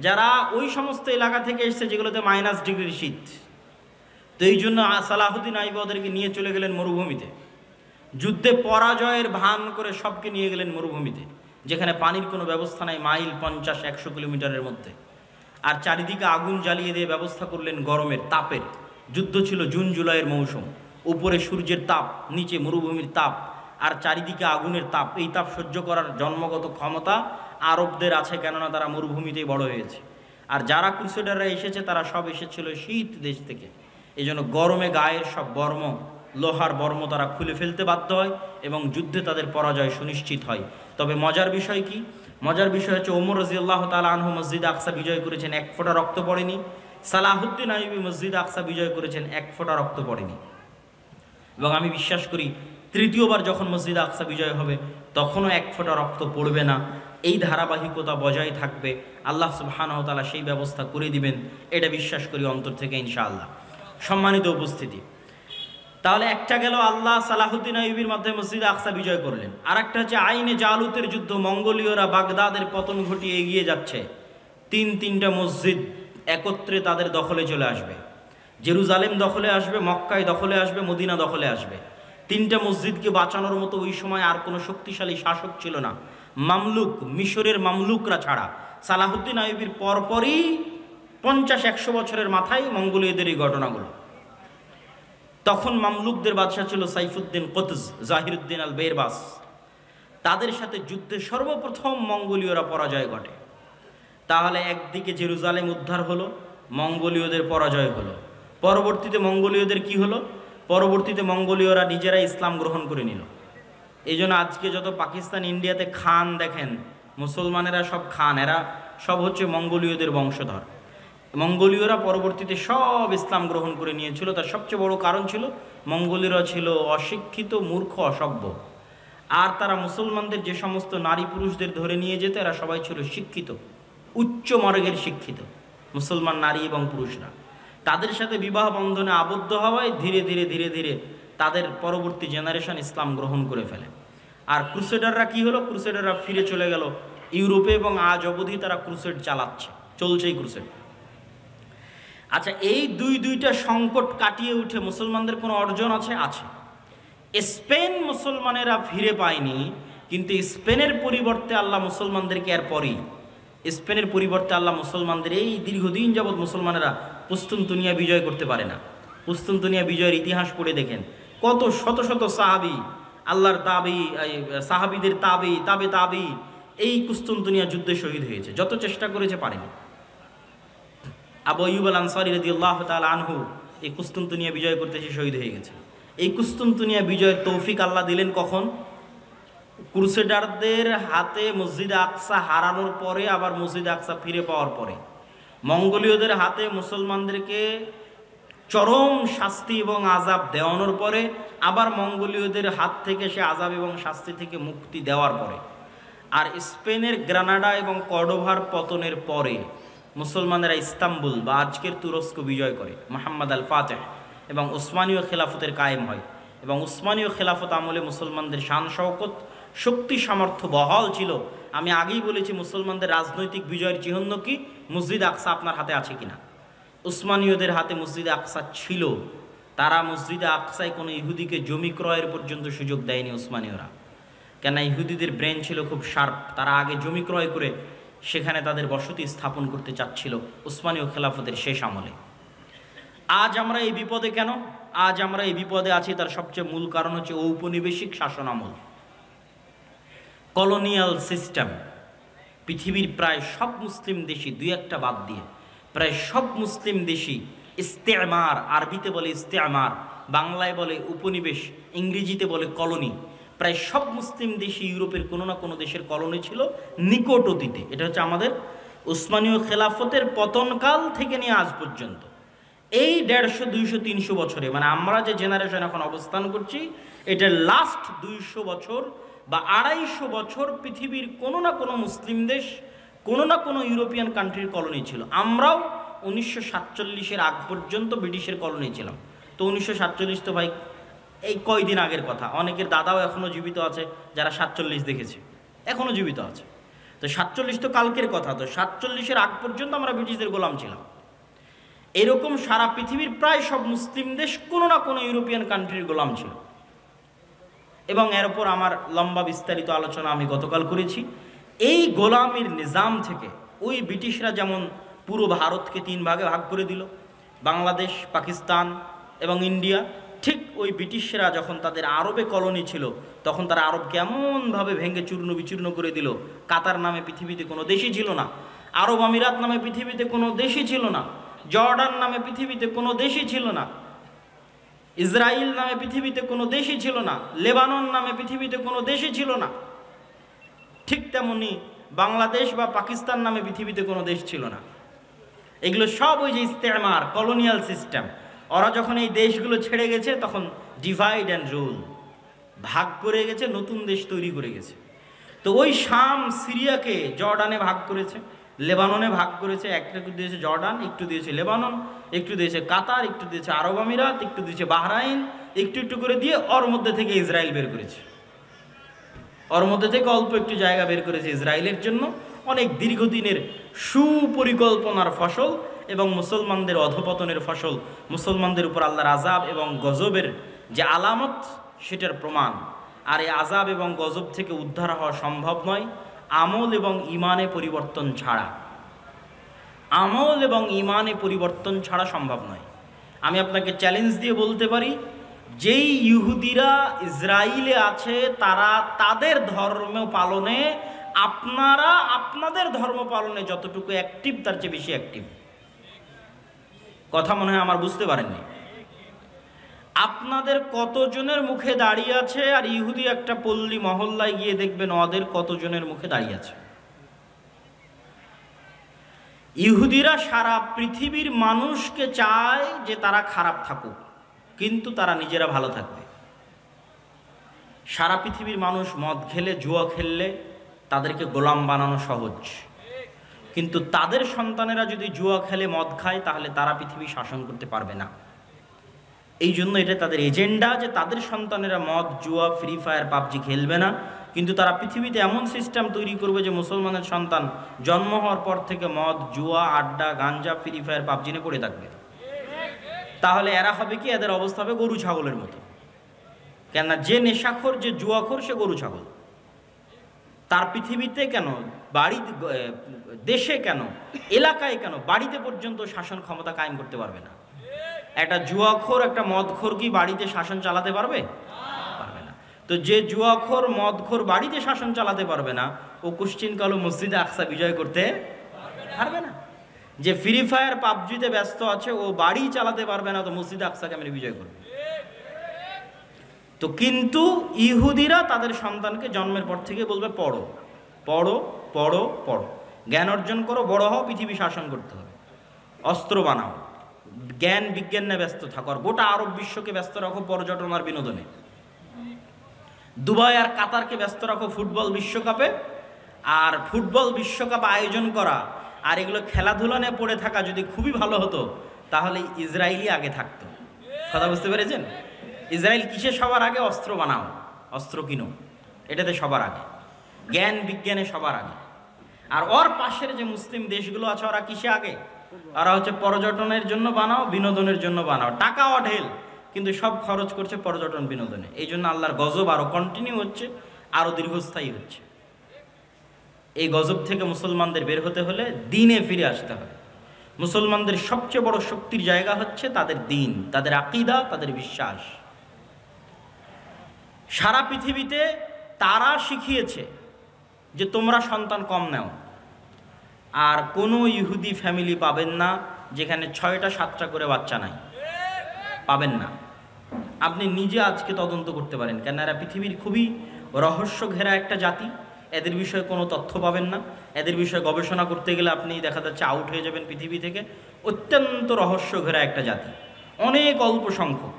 যারা ওই সমস্ত এলাকা থেকে এসেছে যেগুলোতে -ডিগ্রির শীত। তো এই জন্য সালাহুদ্দিন আইয়ুবী ওদেরকে নিয়ে চলে গেলেন মরুভূমিতে। যুদ্ধে পরাজয়ের ভান করে সবকে নিয়ে গেলেন মরুভূমিতে, যেখানে পানির কোনো ব্যবস্থা নাই, মাইল 50-100 কিলোমিটারের মধ্যে। আর চারিদিকে আগুন জ্বালিয়ে দিয়ে ব্যবস্থা করলেন গরমের, তাপের। যুদ্ধ ছিল জুন জুলাইয়ের মৌসুম, উপরে সূর্যের তাপ, নিচে মরুভূমির তাপ, আর চারিদিকে আগুনের তাপ। এই তাপ সহ্য করার জন্মগত ক্ষমতা আরবদের আছে, কেননা তারা মরুভূমিতেই বড় হয়েছে। আর যারা ক্রুসেডাররা এসেছে তারা সব এসেছিল শীত দেশ থেকে। এই জন্য গরমে গায়ের সব বর্ম, লোহার বর্ম তারা খুলে ফেলতে বাধ্য হয় এবং যুদ্ধে তাদের পরাজয় সুনিশ্চিত হয়। তবে মজার বিষয় কি? মজার বিষয় হচ্ছে ওমর রাদিয়াল্লাহু তাআলা আনহু মসজিদ আকসা বিজয় করেছেন, এক ফোঁটা রক্ত পড়েনি। সালাহুদ্দিন আইয়ুবী মসজিদ আকসা বিজয় করেছেন, এক ফোঁটা রক্ত পড়েনি। এবং আমি বিশ্বাস করি তৃতীয়বার যখন মসজিদ আকসা বিজয় হবে তখনও এক ফোঁটা রক্ত পড়বে না। এই ধারাবাহিকতা বজায় থাকবে, আল্লাহ সুবহানাহু ওয়া তাআলা সেই ব্যবস্থা করে দিবেন, এটা বিশ্বাস করি অন্তর থেকে ইনশাআল্লাহ। সম্মানিত উপস্থিতি, তাহলে একটা গেল আল্লাহ সালাহুদ্দিন আইয়ুবীর মাধ্যমে মসজিদ আকসা বিজয় করলেন। আর একটা হচ্ছে আইনে জালুতের যুদ্ধ। মঙ্গোলীয়রা বাগদাদের পতন ঘটিয়ে এগিয়ে যাচ্ছে, তিনটা মসজিদ একত্রে তাদের দখলে চলে আসবে। জেরুজালেম দখলে আসবে, মক্কায় দখলে আসবে, মদিনা দখলে আসবে। তিনটা মসজিদকে বাঁচানোর মতো ওই সময় আর কোনো শক্তিশালী শাসক ছিল না, মামলুক, মিশরের মামলুকরা ছাড়া। সালাহুদ্দিন আইয়ুবীর পরপরই 50-100 বছরের মাথায় মঙ্গোলীয়দের এই ঘটনাগুলো। তখন মামলুকদের বাদশাহ ছিল সাইফুদ্দিন কুতজ, জাহিরুদ্দিন আল বেরবাস। তাদের সাথে যুদ্ধে সর্বপ্রথম মঙ্গোলীয়রা পরাজয় ঘটে। তাহলে একদিকে জেরুজালেম উদ্ধার হলো, মঙ্গোলীয়দের পরাজয় হলো। পরবর্তীতে মঙ্গোলীয়দের কি হলো? পরবর্তীতে মঙ্গোলীয়রা নিজেরাই ইসলাম গ্রহণ করে নিল। এই জন্য আজকে যত পাকিস্তান, ইন্ডিয়াতে খান দেখেন, মুসলমানেরা সব খান, এরা সব হচ্ছে মঙ্গোলীয়দের বংশধর। মঙ্গোলীয়রা পরবর্তীতে সব ইসলাম গ্রহণ করে নিয়েছিল। তার সবচেয়ে বড় কারণ ছিল মঙ্গোলীয়রা ছিল অশিক্ষিত, মূর্খ, অসভ্য। আর তারা মুসলমানদের যে সমস্ত নারী পুরুষদের ধরে নিয়ে যেত, এরা সবাই ছিল শিক্ষিত, উচ্চ মার্গের শিক্ষিত মুসলমান নারী এবং পুরুষরা। তাদের সাথে বিবাহ বন্ধনে আবদ্ধ হওয়ায় ধীরে ধীরে ধীরে ধীরে তাদের পরবর্তী জেনারেশন ইসলাম গ্রহণ করে ফেলে। আর ক্রুসেডাররা কি হলো? ক্রুসেডাররা ফিরে চলে গেল ইউরোপে এবং আজ অবধি তারা ক্রুসেড চালাচ্ছে, চলছেই ক্রুসেড। আচ্ছা, এই দুইটা সংকট কাটিয়ে উঠে মুসলমানদের কোনো অর্জন আছে? আছে। স্পেন মুসলমানেরা ফিরে পায়নি, কিন্তু স্পেনের পরিবর্তে আল্লাহ মুসলমানদেরকে এরপরই, স্পেনের পরিবর্তে আল্লাহ মুসলমানদের এই দীর্ঘদিন যাবৎ মুসলমানেরা কুস্তুনতুনিয়া বিজয় করতে পারে না। কুস্তুনতুনিয়া বিজয়ের ইতিহাস পড়ে দেখেন, কত শত শত সাহাবি, আল্লাহর তাবি, সাহাবিদের তাবে এই কুস্তুনতুনিয়া যুদ্ধে শহীদ হয়েছে। যত চেষ্টা করেছে পারেনি। আবু আইয়ুব আল আনসারী রাদিয়াল্লাহু তাআলা আনহু এই কুস্তুনতুনিয়া বিজয় করতে এসে শহীদ হয়ে গেছে। এই কুস্তুনতুনিয়া বিজয়ের তৌফিক আল্লাহ দিলেন কখন? ক্রুসেডারদের হাতে মসজিদ আকসা হারানোর পরে, আবার মসজিদ আকসা ফিরে পাওয়ার পরে। মঙ্গোলীয়দের হাতে মুসলমানদেরকে চরম শাস্তি এবং আযাব দেওয়ানোর পরে, আবার মঙ্গোলীয়দের হাত থেকে সে আযাব এবং শাস্তি থেকে মুক্তি দেওয়ার পরে। আর স্পেনের গ্রানাডা এবং কর্ডোভার পতনের পরে মুসলমানেরা ইস্তাম্বুল বা আজকের তুরস্ক বিজয় করে, মুহাম্মদ আল ফাতেহ, এবং উসমানীয় খেলাফতের কায়েম হয়। এবং উসমানীয় খেলাফত আমলে মুসলমানদের শান শওকত, শক্তি, সামর্থ্য বহাল ছিল। আমি আগেই বলেছি মুসলমানদের রাজনৈতিক বিজয়ের চিহ্ন কি? মসজিদ আকসা আপনার হাতে আছে কিনা। উসমানীয়দের হাতে মসজিদে আকসা ছিল, তারা মসজিদে আকসায় কোনো ইহুদিকে জমি ক্রয়ের পর্যন্ত সুযোগ দেয়নি উসমানীয়রা। কেন? ইহুদিদের ব্রেন ছিল খুব শার্প, তারা আগে জমি ক্রয় করে সেখানে তাদের বসতি স্থাপন করতে চাচ্ছিল উসমানীয় খেলাফতের শেষ আমলে। আজ আমরা এই বিপদে কেন? আজ আমরা এই বিপদে আছি তার সবচেয়ে মূল কারণ হচ্ছে ঔপনিবেশিক শাসন আমল, কলোনিয়াল সিস্টেম। পৃথিবীর প্রায় সব মুসলিম দেশই, দুই একটা বাদ দিয়ে প্রায় সব মুসলিম দেশই ইস্তেমার, আরবিতে বলে ইস্তেমার, বাংলায় বলে উপনিবেশ, ইংরেজিতে বলে কলোনি। প্রায় সব মুসলিম দেশই ইউরোপের কোনো না কোনো দেশের কলোনি ছিল নিকট অতীতে। এটা হচ্ছে আমাদের উসমানীয় খেলাফতের পতনকাল থেকে নিয়ে আজ পর্যন্ত এই 150, 200, 300 বছরে, মানে আমরা যে জেনারেশন এখন অবস্থান করছি, এটার লাস্ট 200 বছর বা 250 বছর পৃথিবীর কোনো না কোনো মুসলিম দেশ, কোনো না কোনো ইউরোপিয়ান কান্ট্রির কলোনি ছিল। আমরাও 1947-এর আগ পর্যন্ত ব্রিটিশের কলোনি ছিলাম। তো 1947 তো ভাই এই কয়দিন আগের কথা, অনেকের দাদাও এখনও জীবিত আছে যারা 47 দেখেছে, এখনও জীবিত আছে। তো 47 তো কালকের কথা, তো 47-এর আগ পর্যন্ত আমরা ব্রিটিশদের গোলাম ছিলাম। এরকম সারা পৃথিবীর প্রায় সব মুসলিম দেশ কোনো না কোনো ইউরোপিয়ান কান্ট্রির গোলাম ছিল। এবং এর উপর আমার লম্বা বিস্তারিত আলোচনা আমি গতকাল করেছি। এই গোলামির নিজাম থেকে ওই ব্রিটিশরা যেমন পুরো ভারতকে 3 ভাগে ভাগ করে দিল, বাংলাদেশ, পাকিস্তান এবং ইন্ডিয়া, ঠিক ওই ব্রিটিশরা যখন তাদের আরবে কলোনি ছিল তখন তারা আরব কেমনভাবে ভেঙে চূর্ণ বিচূর্ণ করে দিল। কাতার নামে পৃথিবীতে কোনো দেশই ছিল না, আরব আমিরাত নামে পৃথিবীতে কোনো দেশই ছিল না, জর্ডান নামে পৃথিবীতে কোনো দেশই ছিল না, ইসরায়েল নামে পৃথিবীতে কোনো দেশই ছিল না, লেবানন নামে পৃথিবীতে কোনো দেশই ছিল না। ঠিক তেমনি বাংলাদেশ বা পাকিস্তান নামে পৃথিবীতে কোনো দেশ ছিল না। এগুলো সব ওই যে ইস্তেমার, কলোনিয়াল সিস্টেম। ওরা যখন এই দেশগুলো ছেড়ে গেছে তখন ডিভাইড অ্যান্ড রুল, ভাগ করে গেছে, নতুন দেশ তৈরি করে গেছে। তো ওই শাম সিরিয়াকে জর্ডানে ভাগ করেছে, লেবাননে ভাগ করেছে, একটু দিয়েছে জর্ডান, একটু দিয়েছে লেবানন, একটু দিয়েছে কাতার, একটু দিয়েছে আরব আমিরাত, একটু দিয়েছে বাহরাইন, একটু একটু করে দিয়ে ওর মধ্যে থেকে ইসরায়েল বের করেছে। ওর মধ্যে থেকে অল্প একটু জায়গা বের করেছে ইসরায়েলের জন্য, অনেক দীর্ঘদিনের সুপরিকল্পনার ফসল এবং মুসলমানদের অধপতনের ফসল, মুসলমানদের উপর আল্লাহর আযাব এবং গজবের যে আলামত সেটার প্রমাণ। আর এই আযাব এবং গজব থেকে উদ্ধার হওয়া সম্ভব নয় আমল এবং ইমানে পরিবর্তন ছাড়া। আমল এবং ইমানে পরিবর্তন ছাড়া সম্ভব নয়। আমি আপনাকে চ্যালেঞ্জ দিয়ে বলতে পারি, যেই ইহুদিরা ইসরায়েলে আছে তারা তাদের ধর্ম পালনে, আপনারা আপনাদের ধর্ম পালনে যতটুকু অ্যাক্টিভ তার চেয়ে বেশি অ্যাক্টিভ। কথা মনে হয় আমার বুঝতে পারেননি। আপনাদের কতজনের মুখে দাঁড়িয়ে আছে, আর ইহুদি একটা পল্লী মহল্লায় গিয়ে দেখবেন ওদের কতজনের মুখে দাঁড়িয়ে আছে। ইহুদিরা সারা পৃথিবীর মানুষকে চায় যে তারা খারাপ থাকুক, কিন্তু তারা নিজেরা ভালো থাকবে। সারা পৃথিবীর মানুষ মদ খেলে, জুয়া খেললে তাদেরকে গোলাম বানানো সহজ, কিন্তু তাদের সন্তানেরা যদি জুয়া খেলে, মদ খায়, তাহলে তারা পৃথিবী শাসন করতে পারবে না। এই জন্য এটা তাদের এজেন্ডা যে তাদের সন্তানেরা মদ, জুয়া, ফ্রি ফায়ার, পাবজি খেলবে না, কিন্তু তারা পৃথিবীতে এমন সিস্টেম তৈরি করবে যে মুসলমানের সন্তান জন্ম হওয়ার পর থেকে মদ, জুয়া, আড্ডা, গাঞ্জা, ফ্রি ফায়ার, পাবজি নিয়ে পড়ে থাকবে। তাহলে এরা হবে কি? এদের অবস্থা হবে গরু ছাগলের মতো। কেননা যে নেশাখোর, যে জুয়াখোর, সে গরু ছাগল। তার পৃথিবীতে কেন, বাড়ি, দেশে কেন, এলাকায় কেন, বাড়িতে পর্যন্ত শাসন ক্ষমতা কায়েম করতে পারবে না। একটা জুয়াখোর, একটা মদখোর কি বাড়িতে শাসন চালাতে পারবে? পারবে না। তো যে জুয়াখোর, মদখোর বাড়িতে শাসন চালাতে পারবে না, ও কোশ্চিনকালে মসজিদে আকসা বিজয় করতে পারবে না। যে ফ্রি ফায়ার, পাবজিতে ব্যস্ত আছে, ও বাড়ি চালাতে পারবে না, তো মসজিদে আকসাকে আমি বিজয় করবে। তো কিন্তু ইহুদিরা তাদের সন্তানকে জন্মের পর থেকে বলবে পড়ো পড়ো পড়ো পড়ো, জ্ঞান অর্জন করো, বড় হও, পৃথিবী শাসন করতে হবে, অস্ত্র বানাও, জ্ঞান বিজ্ঞান নিয়ে ব্যস্ত থাকো, আর গোটা আরব বিশ্বকে ব্যস্ত রাখো পর্যটন আর বিনোদনে, দুবাই আর কাতারকে ব্যস্ত রাখো ফুটবল বিশ্বকাপে। আর ফুটবল বিশ্বকাপ আয়োজন করা আর এগুলো খেলাধুলা নিয়ে পড়ে থাকা যদি খুবই ভালো হতো, তাহলে ইসরায়েলই আগে থাকতো। কথা বুঝতে পেরেছেন? ইসরায়েল কিসে সবার আগে? অস্ত্র বানাও, অস্ত্র কিনো, এটাতে সবার আগে, জ্ঞান বিজ্ঞানে সবার আগে। আর ওর পাশের যে মুসলিম দেশগুলো আছে, ওরা কিসে আগে? ওরা হচ্ছে পর্যটনের জন্য বানাও, বিনোদনের জন্য বানাও, টাকাও ঢেল, কিন্তু সব খরচ করছে পর্যটন বিনোদনে। এই জন্য আল্লাহর গজব আরো কন্টিনিউ হচ্ছে, আরো দীর্ঘস্থায়ী হচ্ছে। এই গজব থেকে মুসলমানদের বের হতে হলে দিনে ফিরে আসতে হবে। মুসলমানদের সবচেয়ে বড় শক্তির জায়গা হচ্ছে তাদের দিন, তাদের আকীদা, তাদের বিশ্বাস। সারা পৃথিবীতে তারা শিখিয়েছে যে তোমরা সন্তান কম নাও, আর কোনো ইহুদি ফ্যামিলি পাবেন না যেখানে 6টা 7টা করে বাচ্চা নাই, পাবেন না। আপনি নিজে আজকে তদন্ত করতে পারেন, কেন এরা পৃথিবীর খুবই রহস্য ঘেরা একটা জাতি। এদের বিষয়ে কোনো তথ্য পাবেন না, এদের বিষয়ে গবেষণা করতে গেলে আপনি দেখা যাচ্ছে আউট হয়ে যাবেন পৃথিবী থেকে। অত্যন্ত রহস্য ঘেরা একটা জাতি, অনেক অল্প সংখ্যক।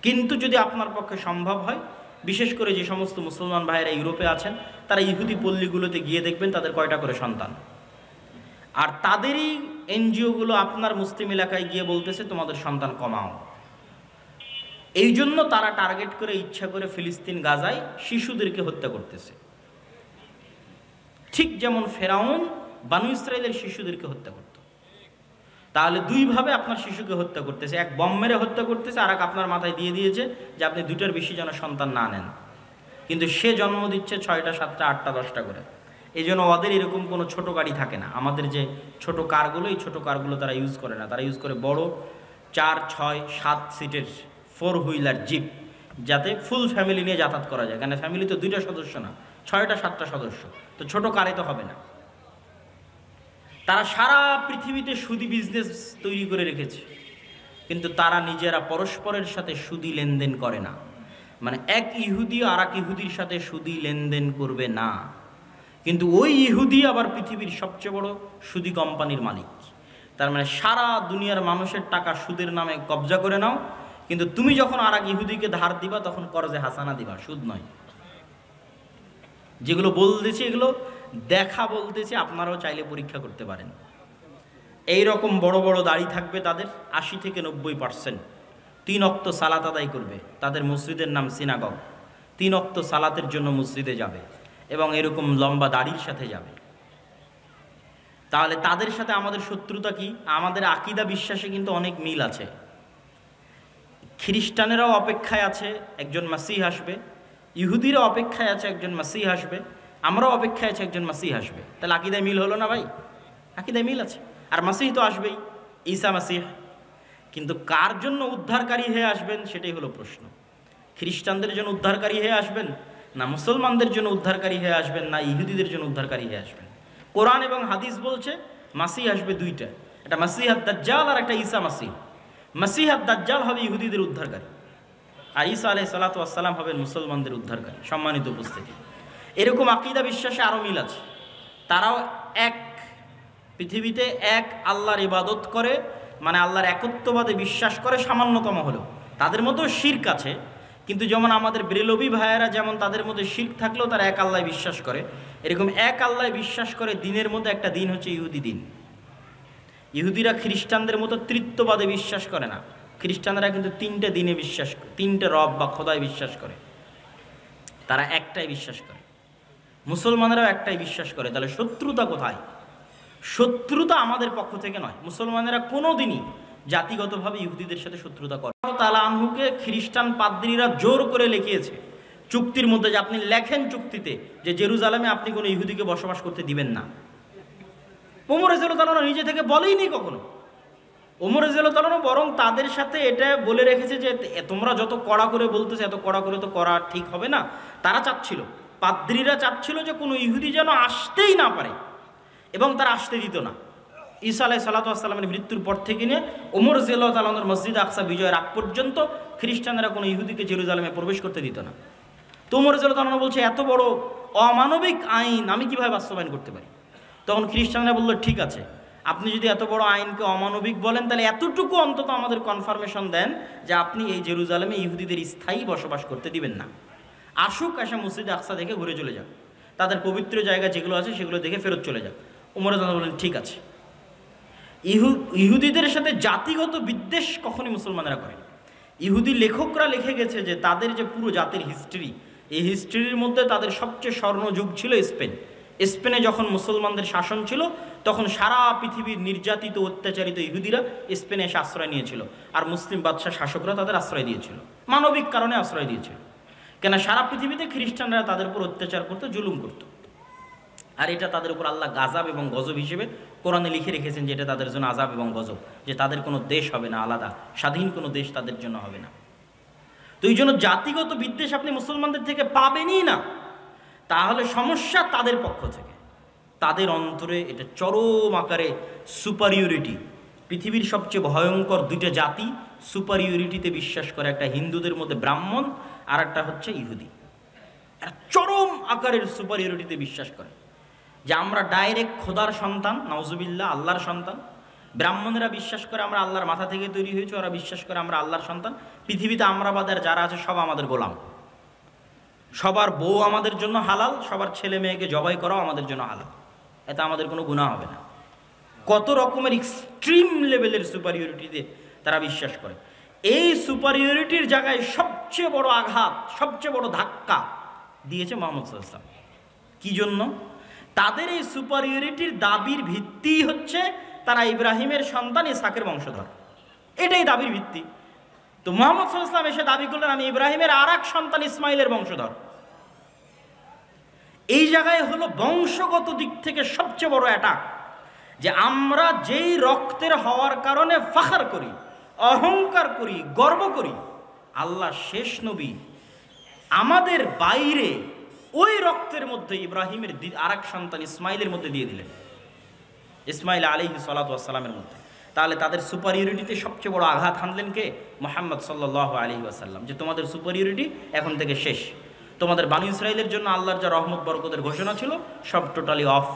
কিন্তু যদি আপনার পক্ষে সম্ভব হয়, বিশেষ করে যে সমস্ত মুসলমান ভাইয়েরা ইউরোপে আছেন, তারা ইহুদি পল্লীগুলোতে গিয়ে দেখবেন তাদের কয়টা করে সন্তান। আর তাদেরই এনজিওগুলো আপনার মুসলিম এলাকায় গিয়ে বলতেছে তোমাদের সন্তান কমাও। এই জন্য তারা টার্গেট করে ইচ্ছা করে ফিলিস্তিন গাজায় শিশুদেরকে হত্যা করতেছে। ঠিক যেমন ফেরাউন বানু ইসরায়েলের শিশুদেরকে হত্যা করত। তাহলে দুইভাবে আপনার শিশুকে হত্যা করতেছে, এক বম মেরে হত্যা করতেছে, আর এক আপনার মাথায় দিয়ে দিয়েছে যে আপনি 2টার বেশি যেন সন্তান না নেন। কিন্তু সে জন্ম দিচ্ছে 6টা 7টা 8টা 10টা করে। এই জন্য ওদের এরকম কোনো ছোট গাড়ি থাকে না। আমাদের যে ছোট কারগুলো, এই ছোট কারগুলো তারা ইউজ করে না, তারা ইউজ করে বড় 4, 6, 7 সিটের 4 হুইলার জিপ, যাতে ফুল ফ্যামিলি নিয়ে যাতায়াত করা যায়। কারণ ফ্যামিলি তো 2টা সদস্য না, 6টা 7টা সদস্য, তো ছোট কারে তো হবে না। তারা সারা পৃথিবীতে সুদি বিজনেস তৈরি করে রেখেছে, কিন্তু তারা নিজেরা পরস্পরের সাথে সুদি লেনদেন করে না। মানে এক ইহুদি আর এক ইহুদির সাথে সুদি লেনদেন করবে না, কিন্তু ওই ইহুদি আবার পৃথিবীর সবচেয়ে বড় সুদি কোম্পানির মালিক। তার মানে সারা দুনিয়ার মানুষের টাকা সুদের নামে কবজা করে নাও, কিন্তু তুমি যখন আর এক ইহুদিকে ধার দিবা তখন করজে হাসানা দিবা, সুদ নয়। যেগুলো বলতেছি এগুলো দেখা বলতেছি, আপনারাও চাইলে পরীক্ষা করতে পারেন। এই রকম বড় বড় দাড়ি থাকবে তাদের, 80 থেকে 90%। 3 ওয়াক্ত সালাত আদায় করবে, তাদের মসজিদের নাম সিনাগগ। 3 ওয়াক্ত সালাতের জন্য মসজিদে যাবে এবং এরকম লম্বা দাড়ির সাথে যাবে। তাহলে তাদের সাথে আমাদের শত্রুতা কি? আমাদের আকীদা বিশ্বাসে কিন্তু অনেক মিল আছে। খ্রিস্টানেরাও অপেক্ষায় আছে একজন মাসিহ আসবে, ইহুদিরা অপেক্ষায় আছে একজন মাসিহ আসবে, আমরাও অপেক্ষায় আছে একজন মাসিহ আসবে। তাহলে আকীদায় মিল হলো না ভাই? আকীদায় মিল আছে, আর মাসিহ তো আসবেই, ঈসা মাসিহ। কিন্তু কার জন্য উদ্ধারকারী হয়ে আসবেন সেটাই হলো প্রশ্ন। খ্রিস্টানদের জন্য উদ্ধারকারী হয়ে আসবেন, না মুসলমানদের জন্য উদ্ধারকারী হয়ে আসবেন, না ইহুদিদের জন্য উদ্ধারকারী হয়ে আসবেন? কোরআন এবং হাদিস বলছে মাসিহ আসবে 2টা, একটা মাসিহ আদ-দাজ্জাল আর একটা ঈসা মাসিহ। মাসিহ আদ-দাজ্জাল হবে ইহুদিদের উদ্ধারকারী, আর ঈসা আলাইহিস সালাতু ওয়াস সালাম হবেন মুসলমানদের উদ্ধারকারী। সম্মানিত উপস্থিতি, এরকম আকীদা বিশ্বাসে আরও মিল আছে। তারাও এক পৃথিবীতে এক আল্লাহর ইবাদত করে, মানে আল্লাহর একত্ববাদে বিশ্বাস করে সামান্যতম হলেও। তাদের মধ্যেও শিরক আছে, কিন্তু যেমন আমাদের বেরেলভী ভাইয়েরা যেমন তাদের মধ্যে শিরক থাকলেও তারা এক আল্লাহ বিশ্বাস করে, এরকম এক আল্লাহ বিশ্বাস করে। দিনের মধ্যে একটা দিন হচ্ছে ইহুদি দিন। ইহুদিরা খ্রিস্টানদের মতো তৃত্ববাদে বিশ্বাস করে না। খ্রিস্টানরা কিন্তু 3টে দিনে বিশ্বাস করে, 3টে রব বা খোদায় বিশ্বাস করে, তারা একটাই বিশ্বাস করে। মুসলমানেরাও একটাই বিশ্বাস করে। তাহলে শত্রুতা কোথায়? শত্রুতা আমাদের পক্ষ থেকে নয়। মুসলমানেরা কোনো দিনই জাতিগতভাবে ইহুদিদের সাথে শত্রুতা করে। তাআলা আনহুকে খ্রিস্টান পাদ্রীরা জোর করে লিখিয়েছে চুক্তির মধ্যে, যে আপনি লেখেন চুক্তিতে যে জেরুজালেমে আপনি কোনো ইহুদিকে বসবাস করতে দিবেন না। ওমর রাদিয়াল্লাহু তাআলা নিজে থেকে বলেইনি কখনো। ওমর রাদিয়াল্লাহু তাআলা বরং তাদের সাথে এটা বলে রেখেছে যে তোমরা যত কড়া করে বলতেছে, এত কড়া করে তো করা ঠিক হবে না। তারা চাচ্ছিল, পাদ্রীরা চাচ্ছিল যে কোনো ইহুদি যেন আসতেই না পারে, এবং তারা আসতে দিত না। ঈসা আলাইহিস সালাতু ওয়াস সালামের মৃত্যুর পর থেকে নিয়ে ওমর রাদিয়াল্লাহু তাআলা মসজিদ আকসা বিজয়ের আগ পর্যন্ত খ্রিস্টানরা কোনো ইহুদিকে জেরুজালেমে প্রবেশ করতে দিত না। তো ওমর রাদিয়াল্লাহু তাআলা বলছে এত বড় অমানবিক আইন আমি কিভাবে বাস্তবায়ন করতে পারি? তখন খ্রিস্টানরা বলল, ঠিক আছে, আপনি যদি এত বড় আইনকে অমানবিক বলেন, তাহলে এতটুকু অন্তত আমাদের কনফার্মেশন দেন যে আপনি এই জেরুজালেমে ইহুদিদের স্থায়ী বসবাস করতে দিবেন না। আসুক, এসে মসজিদ আকসা দেখে ঘুরে চলে যাক, তাদের পবিত্র জায়গা যেগুলো আছে সেগুলো দেখে ফেরত চলে যাক। ওমর রাদিয়াল্লাহু বলেন, ঠিক আছে। ইহুদিদের সাথে জাতিগত বিদ্বেষ কখনই মুসলমানেরা করে। ইহুদি লেখকরা লিখে গেছে যে তাদের যে পুরো জাতির হিস্ট্রি, এই হিস্ট্রির মধ্যে তাদের সবচেয়ে স্বর্ণযুগ ছিল স্পেন। স্পেনে যখন মুসলমানদের শাসন ছিল তখন সারা পৃথিবীর নির্যাতিত অত্যাচারিত ইহুদিরা স্পেনে এসে আশ্রয় নিয়েছিল, আর মুসলিম বাদশাহ শাসকরা তাদের আশ্রয় দিয়েছিল, মানবিক কারণে আশ্রয় দিয়েছিল। কেন সারা পৃথিবীতে খ্রিস্টানরা তাদের উপর অত্যাচার করতো, জুলুম করতো, আর এটা তাদের উপর আল্লাহ গাজাব এবং গজব হিসেবে কোরআনে লিখে রেখেছেন যে এটা তাদের জন্য আজাব এবং গজব, যে তাদের কোনো দেশ হবে না, আলাদা স্বাধীন কোনো দেশ তাদের জন্য হবে না। তো এই জন্য জাতিগত বিদ্বেষ আপনি মুসলমানদের থেকে পাবেনই না। তাহলে সমস্যা তাদের পক্ষ থেকে, তাদের অন্তরে এটা চরম আকারে সুপারিয়রিটি। পৃথিবীর সবচেয়ে ভয়ঙ্কর দুইটা জাতি সুপারিয়রিটিতে বিশ্বাস করে, একটা হিন্দুদের মধ্যে ব্রাহ্মণ, আর একটা হচ্ছে ইহুদি। এরা চরম আকারের সুপারিয়রিটিতে বিশ্বাস করে যে আমরা ডাইরেক্ট খোদার সন্তান, নাউজুবিল্লাহ, আল্লাহর সন্তান। ব্রাহ্মণেরা বিশ্বাস করে আমরা আল্লাহর মাথা থেকে তৈরি হয়েছি, ওরা বিশ্বাস করে আমরা আল্লাহর সন্তান। পৃথিবীতে আমরা বাদের যারা আছে সব আমাদের গোলাম, সবার বউ আমাদের জন্য হালাল, সবার ছেলে মেয়েকে জবাই করাও আমাদের জন্য হালাল, এতে আমাদের কোনো গুনাহ হবে না। কত রকমের এক্সট্রিম লেভেলের সুপারিয়রিটিতে তারা বিশ্বাস করে। এই সুপারিয়রিটির জায়গায় সবচেয়ে বড় আঘাত, সবচেয়ে বড় ধাক্কা দিয়েছে মুহাম্মদ সাল্লাল্লাহু আলাইহি ওয়াসাল্লাম। কি জন্য? তাদের এই সুপারিয়রিটির দাবির ভিত্তি হচ্ছে তারা ইব্রাহিমের সন্তান, ইসহাকের বংশধর, এটাই দাবির ভিত্তি। তো মুহাম্মদ সাল্লাল্লাহু আলাইহি ওয়াসাল্লাম এসে দাবি করলেন আমি ইব্রাহিমের আর এক সন্তান ইসমাইলের বংশধর। এই জায়গায় হলো বংশগত দিক থেকে সবচেয়ে বড় অ্যাটাক, যে আমরা যেই রক্তের হওয়ার কারণে ফাখর করি, অহংকার করি, গর্ব করি, আল্লাহ শেষ নবী আমাদের বাইরে ওই রক্তের মধ্যে ইব্রাহিমের আর এক সন্তান ইসমাইলের মধ্যে দিয়ে দিলেন, ইসমাইল আলাইহিস সালাতু ওয়াস সালামের মধ্যে। তাহলে তাদের সুপারিয়রিটিতে সবচেয়ে বড় আঘাত হানলেন কে? মুহাম্মদ সাল্লাল্লাহু আলাইহি ওয়াসাল্লাম, যে তোমাদের সুপারিয়রিটি এখন থেকে শেষ, তোমাদের বানি ইসরাইলের জন্য আল্লাহর যা রহমত বরকতের ঘোষণা ছিল সব টোটালি অফ।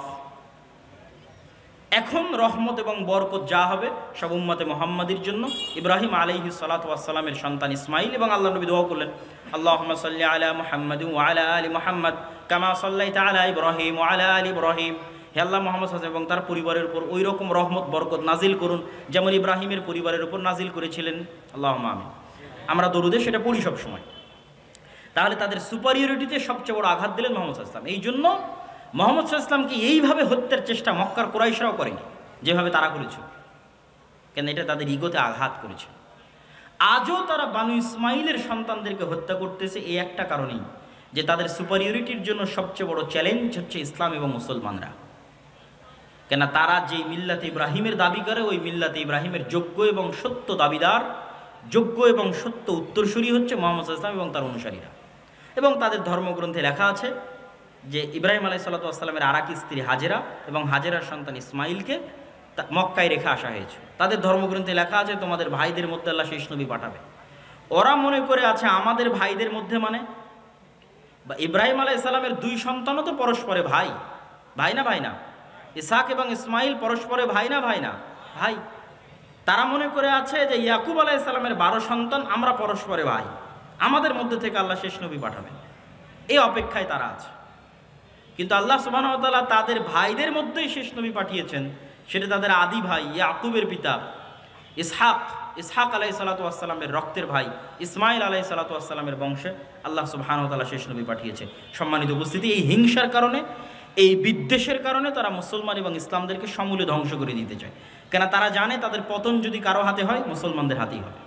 এখন রহমত এবং বরকত যা হবে সব উম্মতে মুহাম্মাদির জন্য। ইব্রাহিম আলাইহিস সালাতু ওয়াস সালামের সন্তান ইসমাইল, এবং আল্লাহ নবী দোয়া করলেন আল্লাহুম্মা সাল্লি আলা মুহাম্মাদ ওয়া আলা আলি মুহাম্মাদ কামা সাল্লাইতা আলা ইব্রাহিম ওয়া আলা আলি ইব্রাহিম। হে আল্লাহ, মুহাম্মদ সাল্লাল্লাহু আলাইহি ওয়াসাল্লাম এবং তার পরিবারের উপর ওই রকম রহমত বরকত নাজিল করুন যেমন ইব্রাহিমের পরিবারের উপর নাজিল করেছিলেন। আল্লাহুম্মা আমিন। আমরা দরুদে সেটা পড়ি সব সময়। তাহলে তাদের সুপারিয়রিটিতে সবচেয়ে বড় আঘাত দিলেন মুহাম্মদ সাল্লাল্লাহু আলাইহি ওয়াসাল্লাম। এই জন্য মুহাম্মদ সাল্লাল্লাহু আলাইহি ওয়াসাল্লামকে এইভাবে হত্যার চেষ্টা মক্কার কুরাইশরাও করেনি যেভাবে তারা করেছে, কেন এটা তাদের ইগোতে আঘাত করেছে। আজও তারা বানু ইসমাইলের সন্তানদেরকে হত্যা করতেছে এই একটা কারণেই, যে তাদের সুপারিয়রিটির জন্য সবচেয়ে বড় চ্যালেঞ্জ হচ্ছে ইসলাম এবং মুসলমানরা। কেন তারা যে মিল্লাতে ইব্রাহিমের দাবি করে, ওই মিল্লাতে ইব্রাহিমের যোগ্য এবং সত্য দাবিদার, যোগ্য এবং সত্য উত্তরসূরি হচ্ছে মুহাম্মদ সাল্লাল্লাহু আলাইহি ওয়াসাল্লাম এবং তার অনুসারীরা। এবং তাদের ধর্মগ্রন্থে লেখা আছে যে ইব্রাহিম আলাইহিস সালাতু ওয়াস সালামের আর এক স্ত্রী হাজেরা এবং হাজেরার সন্তান ইসমাইলকে মক্কায় রেখে আসা হয়েছে। তাদের ধর্মগ্রন্থে লেখা আছে তোমাদের ভাইদের মধ্যে আল্লাহ শেষ নবী পাঠাবে। ওরা মনে করে আছে আমাদের ভাইদের মধ্যে মানে ইব্রাহিম আলাইহিস সালামের দুই সন্তানও তো পরস্পরে ভাই, ভাই না ভাই না? ইসহাক এবং ইসমাইল পরস্পরে ভাই না ভাই না? ভাই। তারা মনে করে আছে যে ইয়াকুব আলাইহিস সালামের 12 সন্তান, আমরা পরস্পরে ভাই, আমাদের মধ্যে থেকে আল্লাহ শেষ নবী পাঠাবেন, এই অপেক্ষায় তারা আছে। কিন্তু আল্লাহ সুবহানাহু ওয়া তাআলা তাদের ভাইদের মধ্যেই শেষ নবী পাঠিয়েছেন, সেটা তাদের আদি ভাই ইয়াকুবের পিতা ইসহাক, ইসহাক আলাইহিস সালাতু ওয়াস সালামের রক্তের ভাই ইসমাইল আলাইহিস সালাতু ওয়াস সালামের বংশে আল্লাহ সুবহানাহু ওয়া তাআলা শেষ নবী পাঠিয়েছে। সম্মানিত উপস্থিতি, এই হিংসার কারণে, এই বিদ্বেষের কারণে তারা মুসলমান এবং ইসলামদেরকে সমূলে ধ্বংস করে দিতে চায়। কেন তারা জানে তাদের পতন যদি কারো হাতে হয় মুসলমানদের হাতেই হবে।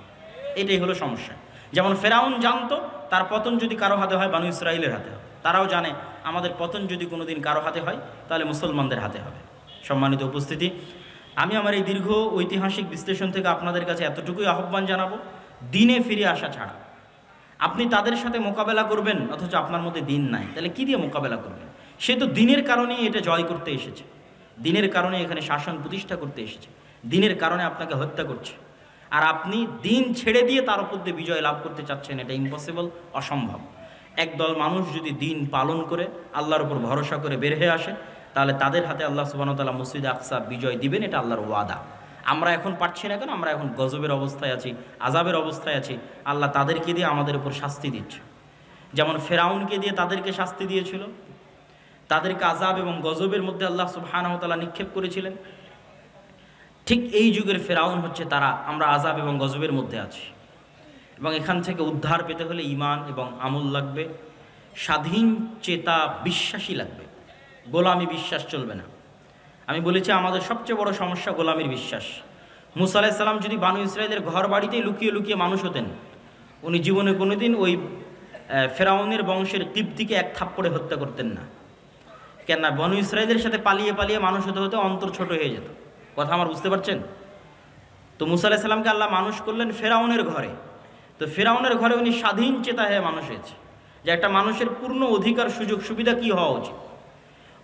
এটাই হলো সমস্যা। যেমন ফেরাউন জানতো তার পতন যদি কারো হাতে হয় বানু ইসরাইলের হাতে হবে, তারাও জানে আমাদের পতন যদি কোনোদিন কারো হাতে হয় তাহলে মুসলমানদের হাতে হবে। সম্মানিত উপস্থিতি, আমি আমার এই দীর্ঘ ঐতিহাসিক বিশ্লেষণ থেকে আপনাদের কাছে এতটুকুই আহ্বান জানাবো, দিনে ফিরে আসা ছাড়া। আপনি তাদের সাথে মোকাবেলা করবেন অথচ আপনার মধ্যে দিন নাই, তাহলে কি দিয়ে মোকাবেলা করবেন? সে তো দিনের কারণেই এটা জয় করতে এসেছে, দিনের কারণে এখানে শাসন প্রতিষ্ঠা করতে এসেছে, দিনের কারণে আপনাকে হত্যা করছে। আর আপনি দিন ছেড়ে দিয়ে তার উপর দিয়ে বিজয় লাভ করতে চাচ্ছেন, এটা ইম্পসিবল, অসম্ভব। একদল মানুষ যদি দিন পালন করে আল্লাহর উপর ভরসা করে বের হয়ে আসে তাহলে তাদের হাতে আল্লাহ সুবহানাহু ওয়া তাআলা মসজিদে আকসা বিজয় দিবেন, এটা আল্লাহর ওয়াদা। আমরা এখন পারছি না কেন? আমরা এখন গজবের অবস্থায় আছি, আযাবের অবস্থায় আছি। আল্লাহ তাদেরকে দিয়ে আমাদের উপর শাস্তি দিচ্ছে, যেমন ফেরাউনকে দিয়ে তাদেরকে শাস্তি দিয়েছিল, তাদেরকে আযাব এবং গজবের মধ্যে আল্লাহ সুবহানাহু ওয়া তাআলা নিক্ষেপ করেছিলেন। ঠিক এই যুগের ফেরাউন হচ্ছে তারা। আমরা আযাব এবং গজবের মধ্যে আছি, এবং এখান থেকে উদ্ধার পেতে হলে ঈমান এবং আমল লাগবে, স্বাধীন চেতা বিশ্বাসী লাগবে, গোলামি বিশ্বাস চলবে না। আমি বলেছি আমাদের সবচেয়ে বড় সমস্যা গোলামির বিশ্বাস। মুসা আলাইহিস সালাম যদি বানু ইসরাইলের ঘর বাড়িতেই লুকিয়ে লুকিয়ে মানুষ হতেন, উনি জীবনে কোনোদিন ওই ফেরাউনের বংশের কিবতীকে এক থাপ্পড়ে হত্যা করতেন না। কেন না? বানু ইসরাইলের সাথে পালিয়ে পালিয়ে মানুষ হতে হতে অন্তর ছোট হয়ে যেত। কথা আমার বুঝতে পারছেন? তো মুসা আলাইহিস সালামকে আল্লাহ মানুষ করলেন ফেরাউনের ঘরে। তো ফেরাউনের ঘরে উনি স্বাধীন চেতা হয়ে মানুষ হয়েছে, যে একটা মানুষের পূর্ণ অধিকার সুযোগ সুবিধা কি হওয়া উচিত।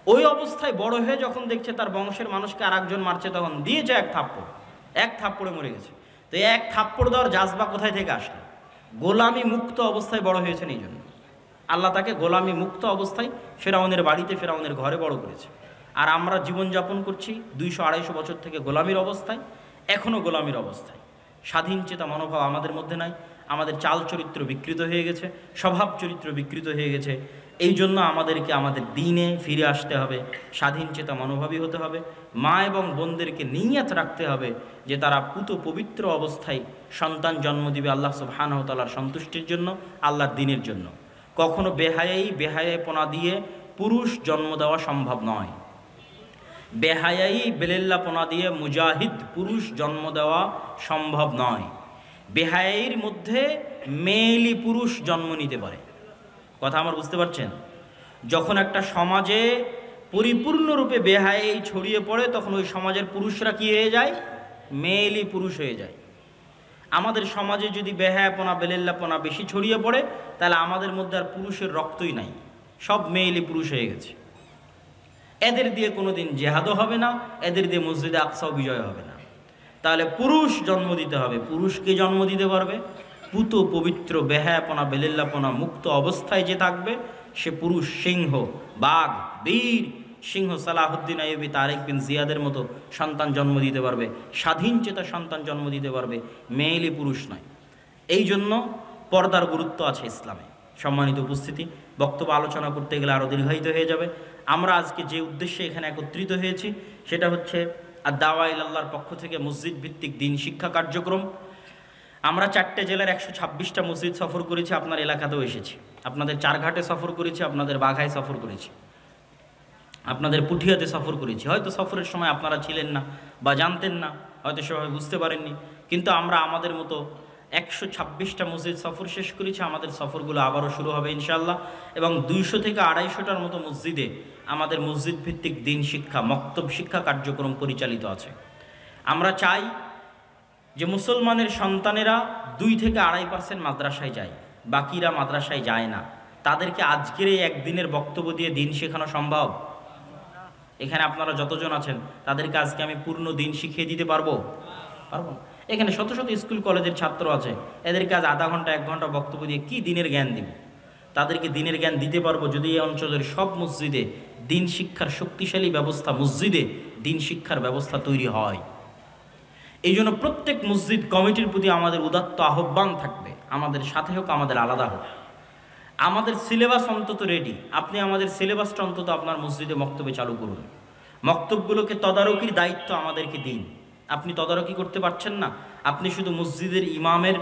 ওই অবস্থায় বড় হয়ে যখন দেখছে তার বংশের মানুষকে আর একজন মারছে, তখন দিয়েছে এক থাপ্পড়ে মরে গেছে। তো এক থাপ্পড় দেওয়ার জাজবা কোথায় থেকে আসলো? গোলামি মুক্ত অবস্থায় বড় হয়েছেন, এই জন্য আল্লাহ তাকে গোলামি মুক্ত অবস্থায় ফেরাউনের বাড়িতে ফেরাউনের ঘরে বড় করেছে। আর আমরা জীবনযাপন করছি 200-250 বছর থেকে গোলামির অবস্থায়, এখনও গোলামির অবস্থায়। স্বাধীন চেতা মনোভাব আমাদের মধ্যে নাই। আমাদের চাল চরিত্র বিকৃত হয়ে গেছে, স্বভাব চরিত্র বিকৃত হয়ে গেছে। এই জন্য আমাদেরকে আমাদের দিনে ফিরে আসতে হবে, স্বাধীন চেতা মনোভাবী হতে হবে। মা এবং বোনদেরকে নিয়ত রাখতে হবে যে তারা পুত পবিত্র অবস্থায় সন্তান জন্ম দিবে আল্লাহ সুবহানাহু ওয়া তাআলার সন্তুষ্টির জন্য, আল্লাহর দ্বীনের জন্য। কখনো বেহায়াপনা দিয়ে পুরুষ জন্ম দেওয়া সম্ভব নয়। বেহায়াই বেলেল্লাপনা দিয়ে মুজাহিদ পুরুষ জন্ম দেওয়া সম্ভব নয়। বেহায়াইর মধ্যে মেয়েলি পুরুষ জন্ম নিতে পারে। কথা আমার বুঝতে পারছেন? যখন একটা সমাজে পরিপূর্ণরূপে বেহায়াই ছড়িয়ে পড়ে, তখন ওই সমাজের পুরুষরা কি হয়ে যায়? মেয়েলি পুরুষ হয়ে যায়। আমাদের সমাজে যদি বেহায়াপনা বেলেল্লাপনা বেশি ছড়িয়ে পড়ে, তাহলে আমাদের মধ্যে আর পুরুষের রক্তই নাই, সব মেয়েলি পুরুষ হয়ে গেছে। এদের দিয়ে কোনোদিন জেহাদও হবে না, এদের দিয়ে মসজিদে আকসাও বিজয় হবে না। তাহলে পুরুষ জন্ম দিতে হবে। পুরুষকে জন্ম দিতে পারবে পুত পবিত্র বেহায়াপনা বেলেল্লাপনা মুক্ত অবস্থায় যে থাকবে, সে পুরুষ সিংহ, বাঘ, বীর সিংহ সালাহুদ্দিন আইয়ুবী, তারেক বিন জিয়াদের মতো সন্তান জন্ম দিতে পারবে, স্বাধীন চেতা সন্তান জন্ম দিতে পারবে, মেয়েলি পুরুষ নয়। এই জন্য পর্দার গুরুত্ব আছে ইসলামে। সম্মানিত উপস্থিতি, বক্তব্য আলোচনা করতে গেলে আরও দীর্ঘায়িত হয়ে যাবে। আমরা আজকে যে উদ্দেশ্যে এখানে একত্রিত হয়েছি সেটা হচ্ছে দাওয়া ইলাল্লাহর পক্ষ থেকে মসজিদ ভিত্তিক দিন শিক্ষা কার্যক্রম। আমরা 4টে জেলার 126টা মসজিদ সফর করেছি, আপনার এলাকাতেও এসেছি। আপনাদের চারঘাটে সফর করেছি, আপনাদের বাঘায় সফর করেছি, আপনাদের পুঠিয়াতে সফর করেছি। হয়তো সফরের সময় আপনারা ছিলেন না বা জানতেন না, হয়তো সেভাবে বুঝতে পারেননি, কিন্তু আমরা আমাদের মতো 126টা মসজিদ সফর শেষ করেছি। আমাদের সফরগুলো আবারও শুরু হবে ইনশাআল্লাহ। এবং 200 থেকে 250টার মতো মসজিদে আমাদের মসজিদ ভিত্তিক দিন শিক্ষা, মক্তব শিক্ষা কার্যক্রম পরিচালিত আছে। আমরা চাই যে মুসলমানের সন্তানেরা 2 থেকে 2.5% মাদ্রাসায় যায়, বাকিরা মাদ্রাসায় যায় না। তাদেরকে আজকের এই একদিনের বক্তব্য দিয়ে দিন শেখানো সম্ভব? এখানে আপনারা যতজন আছেন তাদেরকে আজকে আমি পূর্ণ দিন শিখিয়ে দিতে পারবো? পারবো না। এখানে শত শত স্কুল কলেজের ছাত্র আছে, এদেরকে আজ আধা ঘন্টা 1 ঘন্টা বক্তব্য দিয়ে কি দিনের জ্ঞান দিব? তাদেরকে দিনের জ্ঞান দিতে পারবো যদি এই অঞ্চলের সব মসজিদে দিন শিক্ষার শক্তিশালী ব্যবস্থা, মসজিদে দিন শিক্ষার ব্যবস্থা তৈরি হয়। এই জন্য প্রত্যেক মসজিদ কমিটির প্রতি আমাদের উদাত্ত আহ্বান থাকবে, আমাদের সাথে হোক আমাদের আলাদা হোক, আমাদের সিলেবাস অন্তত রেডি। আপনি আমাদের সিলেবাসটা অন্তত আপনার মসজিদে মক্তবে চালু করুন। মক্তবগুলোকে তদারকির দায়িত্ব আমাদেরকে দিন। আপনি তদারকি করতে পারছেন না, আপনি শুধু মসজিদের ইমামের,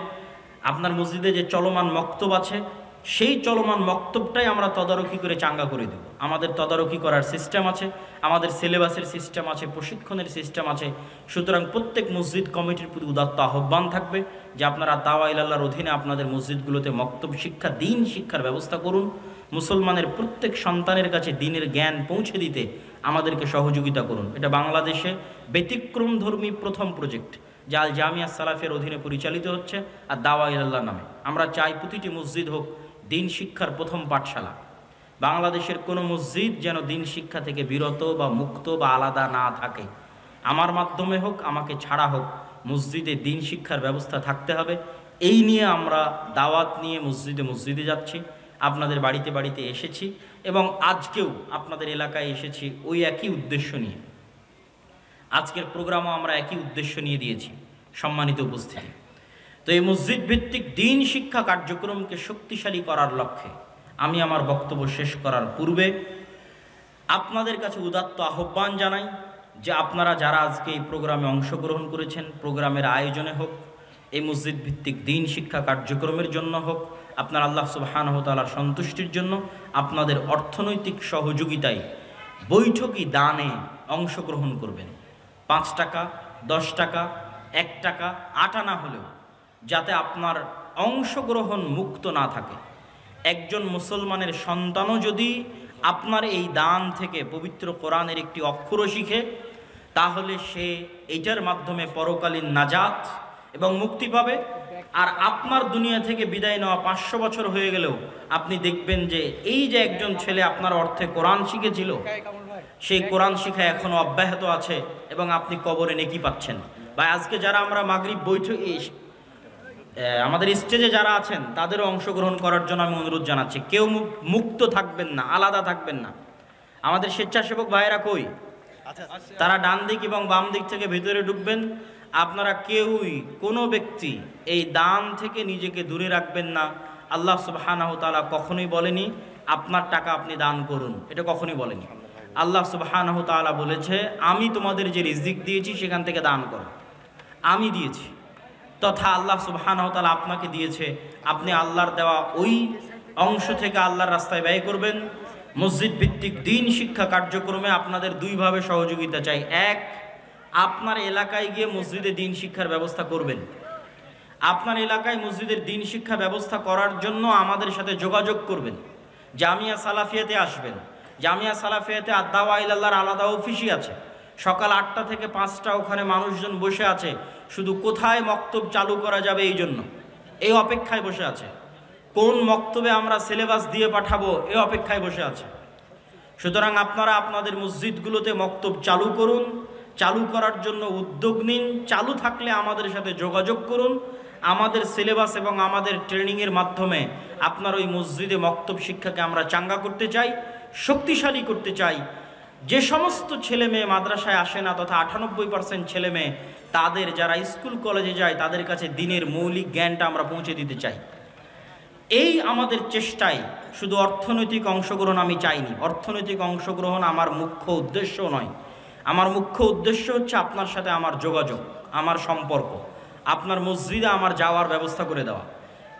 আপনার মসজিদে যে চলমান মক্তব আছে সেই চলমান মক্তবটাই আমরা তদারকি করে চাঙ্গা করে দেব। আমাদের তদারকি করার সিস্টেম আছে, আমাদের সিলেবাসের সিস্টেম আছে, প্রশিক্ষণের সিস্টেম আছে। সুতরাং প্রত্যেক মসজিদ কমিটির প্রতি উদাত্ত আহ্বান থাকবে যে আপনারা দাওয়া ইলাল্লাহর অধীনে আপনাদের মসজিদগুলোতে মক্তব শিক্ষা, দিন শিক্ষার ব্যবস্থা করুন। মুসলমানের প্রত্যেক সন্তানের কাছে দিনের জ্ঞান পৌঁছে দিতে আমাদেরকে সহযোগিতা করুন। এটা বাংলাদেশে ব্যতিক্রমধর্মী প্রথম প্রজেক্ট যা আল জামিয়া সালাফের অধীনে পরিচালিত হচ্ছে, আর দাওয়া ইলাল্লাহ নামে। আমরা চাই প্রতিটি মসজিদ হোক দিন শিক্ষার প্রথম পাঠশালা। বাংলাদেশের কোনো মসজিদ যেন দিন শিক্ষা থেকে বিরত বা মুক্ত বা আলাদা না থাকে। আমার মাধ্যমে হোক, আমাকে ছাড়া হোক, মসজিদে দিন শিক্ষার ব্যবস্থা থাকতে হবে। এই নিয়ে আমরা দাওয়াত নিয়ে মসজিদে মসজিদে যাচ্ছি, আপনাদের বাড়িতে বাড়িতে এসেছি এবং আজকেও আপনাদের এলাকায় এসেছি ওই একই উদ্দেশ্য নিয়ে। আজকের প্রোগ্রামও আমরা একই উদ্দেশ্য নিয়ে দিয়েছি। সম্মানিত উপস্থিতি, তো এই মসজিদ ভিত্তিক দিন শিক্ষা কার্যক্রমকে শক্তিশালী করার লক্ষ্যে আমি আমার বক্তব্য শেষ করার পূর্বে আপনাদের কাছে উদাত্ত আহ্বান জানাই যে আপনারা যারা আজকে এই প্রোগ্রামে অংশগ্রহণ করেছেন, প্রোগ্রামের আয়োজনে হোক, এই মসজিদ ভিত্তিক দিন শিক্ষা কার্যক্রমের জন্য হোক, আপনার আল্লাহ সুবহানাহু ওয়া তাআলার সন্তুষ্টির জন্য আপনাদের অর্থনৈতিক সহযোগিতায় বৈঠকি দানে অংশগ্রহণ করবেন। 5 টাকা, 10 টাকা, 1 টাকা, 8 আনা হলেও, যাতে আপনার অংশগ্রহণ মুক্ত না থাকে। একজন মুসলমানের সন্তানও যদি আপনার এই দান থেকে পবিত্র কোরআনের একটি অক্ষরও শিখে, তাহলে সে এইটার মাধ্যমে পরকালীন নাজাত এবং মুক্তি পাবে। আর আপনার দুনিয়া থেকে বিদায় নেওয়া 500 বছর হয়ে গেলেও আপনি দেখবেন যে এই যে একজন ছেলে আপনার অর্থে কোরআন শিখেছিল, সেই কোরআন শিখা এখনো অব্যাহত আছে এবং আপনি কবরে নেকি পাচ্ছেন। বা আজকে যারা আমরা মাগরিব বৈঠক আমাদের স্টেজে যারা আছেন তাদেরও অংশগ্রহণ করার জন্য আমি অনুরোধ জানাচ্ছি। কেউ মুক্ত থাকবেন না, আলাদা থাকবেন না। আমাদের স্বেচ্ছাসেবক ভাইয়েরা কই? তারা ডান দিক এবং বাম দিক থেকে ভেতরে ঢুকবেন। আপনারা কেউই কোনো ব্যক্তি এই দান থেকে নিজেকে দূরে রাখবেন না। আল্লাহ সুবহানাহু তাআলা কখনোই বলেনি আপনার টাকা আপনি দান করুন, এটা কখনোই বলেনি। আল্লাহ সুবহানাহু তাআলা বলেছে আমি তোমাদের যে রিজিক দিয়েছি সেখান থেকে দান করো, আমি দিয়েছি। তথা আল্লাহ সুবহানাহু তাআলা আপনাকে দিয়েছে, আপনি আল্লাহর দেওয়া ওই অংশ থেকে আল্লাহর রাস্তায় ব্যয় করবেন। মসজিদ ভিত্তিক দিন শিক্ষা কার্যক্রমে আপনাদের দুইভাবে সহযোগিতা চাই। এক, আপনার এলাকায় গিয়ে মসজিদে দিন শিক্ষার ব্যবস্থা করবেন। আপনার এলাকায় মসজিদের দিন শিক্ষা ব্যবস্থা করার জন্য আমাদের সাথে যোগাযোগ করবেন। জামিয়া সালাফিয়াতে আসবেন। জামিয়া সালাফিয়াতে আদ-দাওয়া ইলাল্লাহর আলাদা অফিসই আছে। সকাল 8টা থেকে 5টা ওখানে মানুষজন বসে আছে, শুধু কোথায় মক্তব চালু করা যাবে এই জন্য, এই অপেক্ষায় বসে আছে। কোন মক্তবে আমরা সিলেবাস দিয়ে পাঠাবো এই অপেক্ষায় বসে আছে। সুতরাং আপনারা আপনাদের মসজিদগুলোতে মক্তব চালু করুন, চালু করার জন্য উদ্যোগ নিন। চালু থাকলে আমাদের সাথে যোগাযোগ করুন। আমাদের সিলেবাস এবং আমাদের ট্রেনিংয়ের মাধ্যমে আপনার ওই মসজিদে মক্তব শিক্ষাকে আমরা চাঙ্গা করতে চাই, শক্তিশালী করতে চাই। যে সমস্ত ছেলে মেয়ে মাদ্রাসায় আসে না, তথা 98% ছেলে মেয়ে তাদের যারা স্কুল কলেজে যায় তাদের কাছে দিনের মৌলিক জ্ঞানটা আমরা পৌঁছে দিতে চাই। এই আমাদের চেষ্টায় শুধু অর্থনৈতিক অংশগ্রহণ আমি চাইনি। অর্থনৈতিক অংশগ্রহণ আমার মুখ্য উদ্দেশ্য নয়। আমার মুখ্য উদ্দেশ্য হচ্ছে আপনার সাথে আমার যোগাযোগ, আমার সম্পর্ক, আপনার মসজিদে আমার যাওয়ার ব্যবস্থা করে দেওয়া।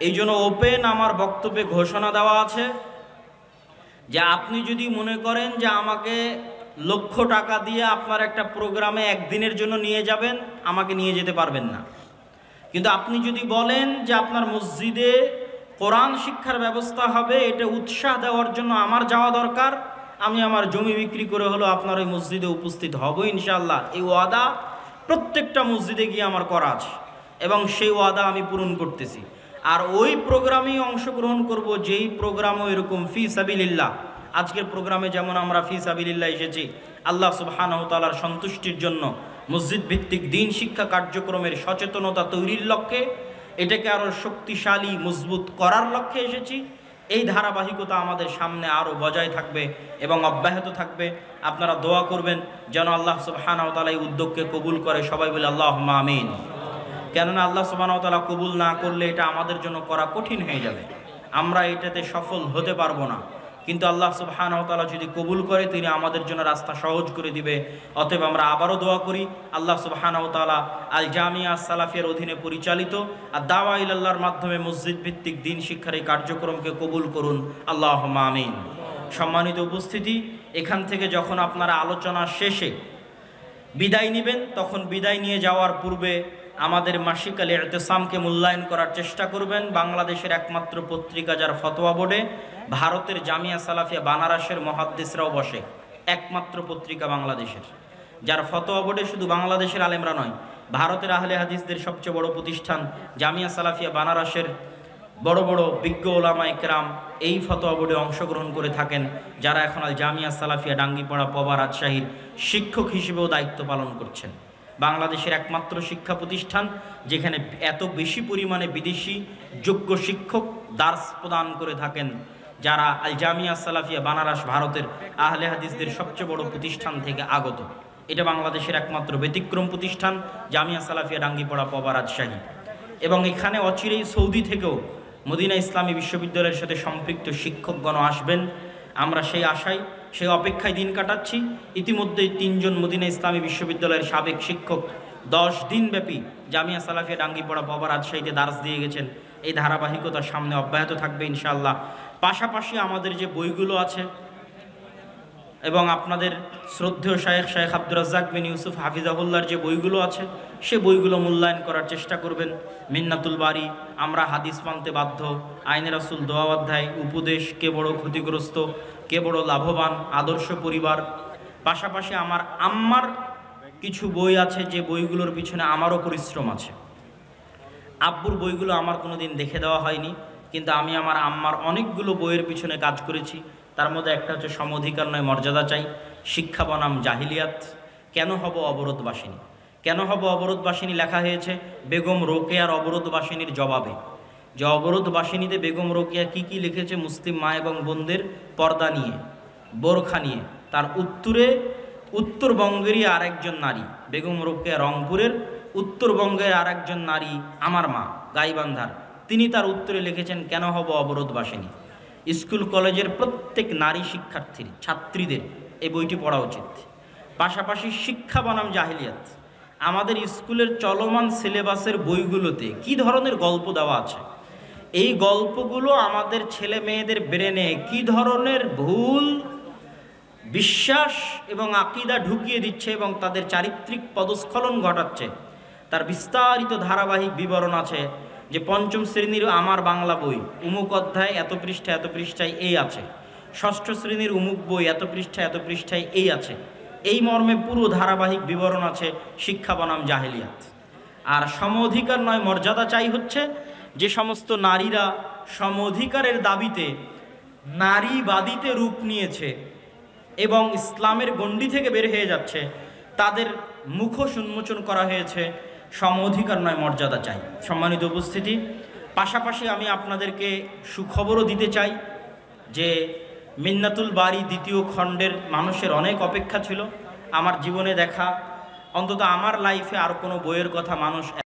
এই জন্য ওপেন আমার বক্তব্যে ঘোষণা দেওয়া আছে যে আপনি যদি মনে করেন যে আমাকে লক্ষ টাকা দিয়ে আপনার একটা প্রোগ্রামে একদিনের জন্য নিয়ে যাবেন, আমাকে নিয়ে যেতে পারবেন না। কিন্তু আপনি যদি বলেন যে আপনার মসজিদে কোরআন শিক্ষার ব্যবস্থা হবে, এটা উৎসাহ দেওয়ার জন্য আমার যাওয়া দরকার, আমি আমার জমি বিক্রি করে হলো আপনার ওই মসজিদে উপস্থিত হব ইনশাআল্লাহ। এই ওয়াদা প্রত্যেকটা মসজিদে গিয়ে আমার করা আছে এবং সেই ওয়াদা আমি পূরণ করতেছি। আর ওই প্রোগ্রামেই অংশগ্রহণ করব যেই প্রোগ্রামও এরকম ফি সাবিলিল্লাহ। আজকের প্রোগ্রামে যেমন আমরা ফি সাবিলিল্লাহ এসেছি আল্লাহ সুবহানাহু তাআলার সন্তুষ্টির জন্য, মসজিদ ভিত্তিক দিন শিক্ষা কার্যক্রমের সচেতনতা তৈরির লক্ষ্যে, এটাকে আরও শক্তিশালী মজবুত করার লক্ষ্যে এসেছি। এই ধারাবাহিকতা আমাদের সামনে আরও বজায় থাকবে এবং অব্যাহত থাকবে। আপনারা দোয়া করবেন যেন আল্লাহ সুবহানাহু ওয়া তাআলা এই উদ্যোগকে কবুল করে। সবাই বলে আল্লাহুম্মা আমিন। কেননা আল্লাহ সুবহানাহু ওয়া তাআলা কবুল না করলে এটা আমাদের জন্য করা কঠিন হয়ে যাবে, আমরা এটাতে সফল হতে পারবো না। কিন্তু আল্লাহ সুবহানাহু ওয়া তাআলা যদি কবুল করে তিনি আমাদের জন্য রাস্তা সহজ করে দিবে। অতএব আমরা আবারও দোয়া করি আল্লাহ সুবহানাহু ওয়া তাআলা আল জামিয়া সালাফিয়ার অধীনে পরিচালিত আর দাওয়া ইলাল্লাহর মাধ্যমে মসজিদ ভিত্তিক দিন শিক্ষার এই কার্যক্রমকে কবুল করুন, আল্লাহুম্মা আমিন। সম্মানিত উপস্থিতি, এখান থেকে যখন আপনারা আলোচনা শেষে বিদায় নেবেন, তখন বিদায় নিয়ে যাওয়ার পূর্বে আমাদের মাসিক আল ইতিসামকে মূল্যায়ন করার চেষ্টা করবেন। বাংলাদেশের একমাত্র পত্রিকা যার ফতোয়া বোর্ডে ভারতের জামিয়া সালাফিয়া বানারসের মুহাদ্দিসরাও বসে, একমাত্র পত্রিকা বাংলাদেশের যার ফতোয়া বোর্ডে শুধু বাংলাদেশের আলেমরা নয়, ভারতের আহলে হাদিসদের সবচেয়ে বড় প্রতিষ্ঠান জামিয়া সালাফিয়া বানারসের বড় বড় বিজ্ঞ ওলামায়ে কেরাম এই ফতোয়া বোর্ডে অংশগ্রহণ করে থাকেন, যারা এখন আল জামিয়া সালাফিয়া ডাঙ্গিপাড়া পবা রাজশাহীর শিক্ষক হিসেবেও দায়িত্ব পালন করছেন। বাংলাদেশের একমাত্র শিক্ষা প্রতিষ্ঠান যেখানে এত বেশি পরিমাণে বিদেশি যোগ্য শিক্ষক দার্স প্রদান করে থাকেন, যারা আল জামিয়া সালাফিয়া বানারস ভারতের আহলে হাদিসদের সবচেয়ে বড় প্রতিষ্ঠান থেকে আগত। এটা বাংলাদেশের একমাত্র ব্যতিক্রম প্রতিষ্ঠান জামিয়া সালাফিয়া ডাঙ্গিপাড়া পবা রাজশাহী। এবং এখানে অচিরেই সৌদি থেকেও মদিনা ইসলামী বিশ্ববিদ্যালয়ের সাথে সম্পৃক্ত শিক্ষকগণ আসবেন। আমরা সেই আশায়, সেই অপেক্ষায় দিন কাটাচ্ছি। ইতিমধ্যেই 3 জন মদিনা ইসলামী বিশ্ববিদ্যালয়ের সাবেক শিক্ষক 10 দিনব্যাপী জামিয়া সালাফিয়া ডাঙ্গিপাড়া পবা রাজশাহীতে দার্স দিয়ে গেছেন। এই ধারাবাহিকতা সামনে অব্যাহত থাকবে ইনশাআল্লাহ। পাশাপাশি আমাদের যে বইগুলো আছে এবং আপনাদের শ্রদ্ধেয় শেখ আব্দুর রাজ্জাক বিন ইউসুফ হাফিজাহুল্লাহর যে বইগুলো আছে সে বইগুলো মূল্যায়ন করার চেষ্টা করবেন। মিন্নাতুল বারী, আমরা হাদিস মানতে বাধ্য, আইনে রাসূল দোয়া অধ্যায়, উপদেশ, কে বড় ক্ষতিগ্রস্ত, কে বড় লাভবান, আদর্শ পরিবার। পাশাপাশি আমার আম্মার কিছু বই আছে যে বইগুলোর পিছনে আমারও পরিশ্রম আছে। আব্বুর বইগুলো আমার কোনোদিন দেখে দেওয়া হয়নি, কিন্তু আমি আমার আম্মার অনেকগুলো বইয়ের পিছনে কাজ করেছি। তার মধ্যে একটা হচ্ছে সমঅধিকার নয় মর্যাদা চাই, শিক্ষা বনাম জাহিলিয়াত, কেন হব অবরোধবাসিনী, কেন হব অবরোধবাসিনী লেখা হয়েছে বেগম রোকেয়ার অবরোধবাসিনীর জবাবে। যে অবরোধবাসিনীতে বেগম রোকেয়া কি কি লিখেছে মুসলিম মা এবং বোনদের পর্দা নিয়ে, বোরখা নিয়ে, তার উত্তরে উত্তরবঙ্গেরই আরেকজন নারী, বেগম রোকেয়া রংপুরের, উত্তরবঙ্গের আরেকজন নারী আমার মা গাইবান্ধার, তিনি তার উত্তরে লিখেছেন কেন হব অবরোধবাসিনী। স্কুল কলেজের প্রত্যেক নারী শিক্ষার্থীর ছাত্রীদের এই বইটি পড়া উচিত। পাশাপাশি শিক্ষা বনাম জাহিলিয়াত, আমাদের স্কুলের চলমান সিলেবাসের বইগুলোতে কি ধরনের গল্প দেওয়া আছে, এই গল্পগুলো আমাদের ছেলে মেয়েদের ব্রেনে কি ধরনের ভুল বিশ্বাস এবং আকীদা ঢুকিয়ে দিচ্ছে এবং তাদের চারিত্রিক পদস্খলন ঘটাচ্ছে, তার বিস্তারিত ধারাবাহিক বিবরণ আছে। যে পঞ্চম শ্রেণীর আমার বাংলা বই উমুক অধ্যায় এত পৃষ্ঠায় এই আছে, ষষ্ঠ শ্রেণীর উমুক বই এত পৃষ্ঠায় এই আছে, এই মর্মে পুরো ধারাবাহিক বিবরণ আছে শিক্ষা বনাম জাহিলিয়াত। আর সমঅধিকার নয় মর্যাদা চাই হচ্ছে যে সমস্ত নারীরা সমঅধিকারের দাবিতে নারীবাদীতে রূপ নিয়েছে এবং ইসলামের গণ্ডি থেকে বের হয়ে যাচ্ছে, তাদের মুখোশ উন্মোচন করা হয়েছে সমঅধিকার নয় মর্যাদা চাই। সম্মানিত উপস্থিতি, পাশাপাশি আমি আপনাদেরকে সুখবরও দিতে চাই যে মিন্নাতুল বারী দ্বিতীয় খণ্ডের মানুষের অনেক অপেক্ষা ছিল। আমার জীবনে দেখা, অন্তত আমার লাইফে আর কোনো বইয়ের কথা মানুষ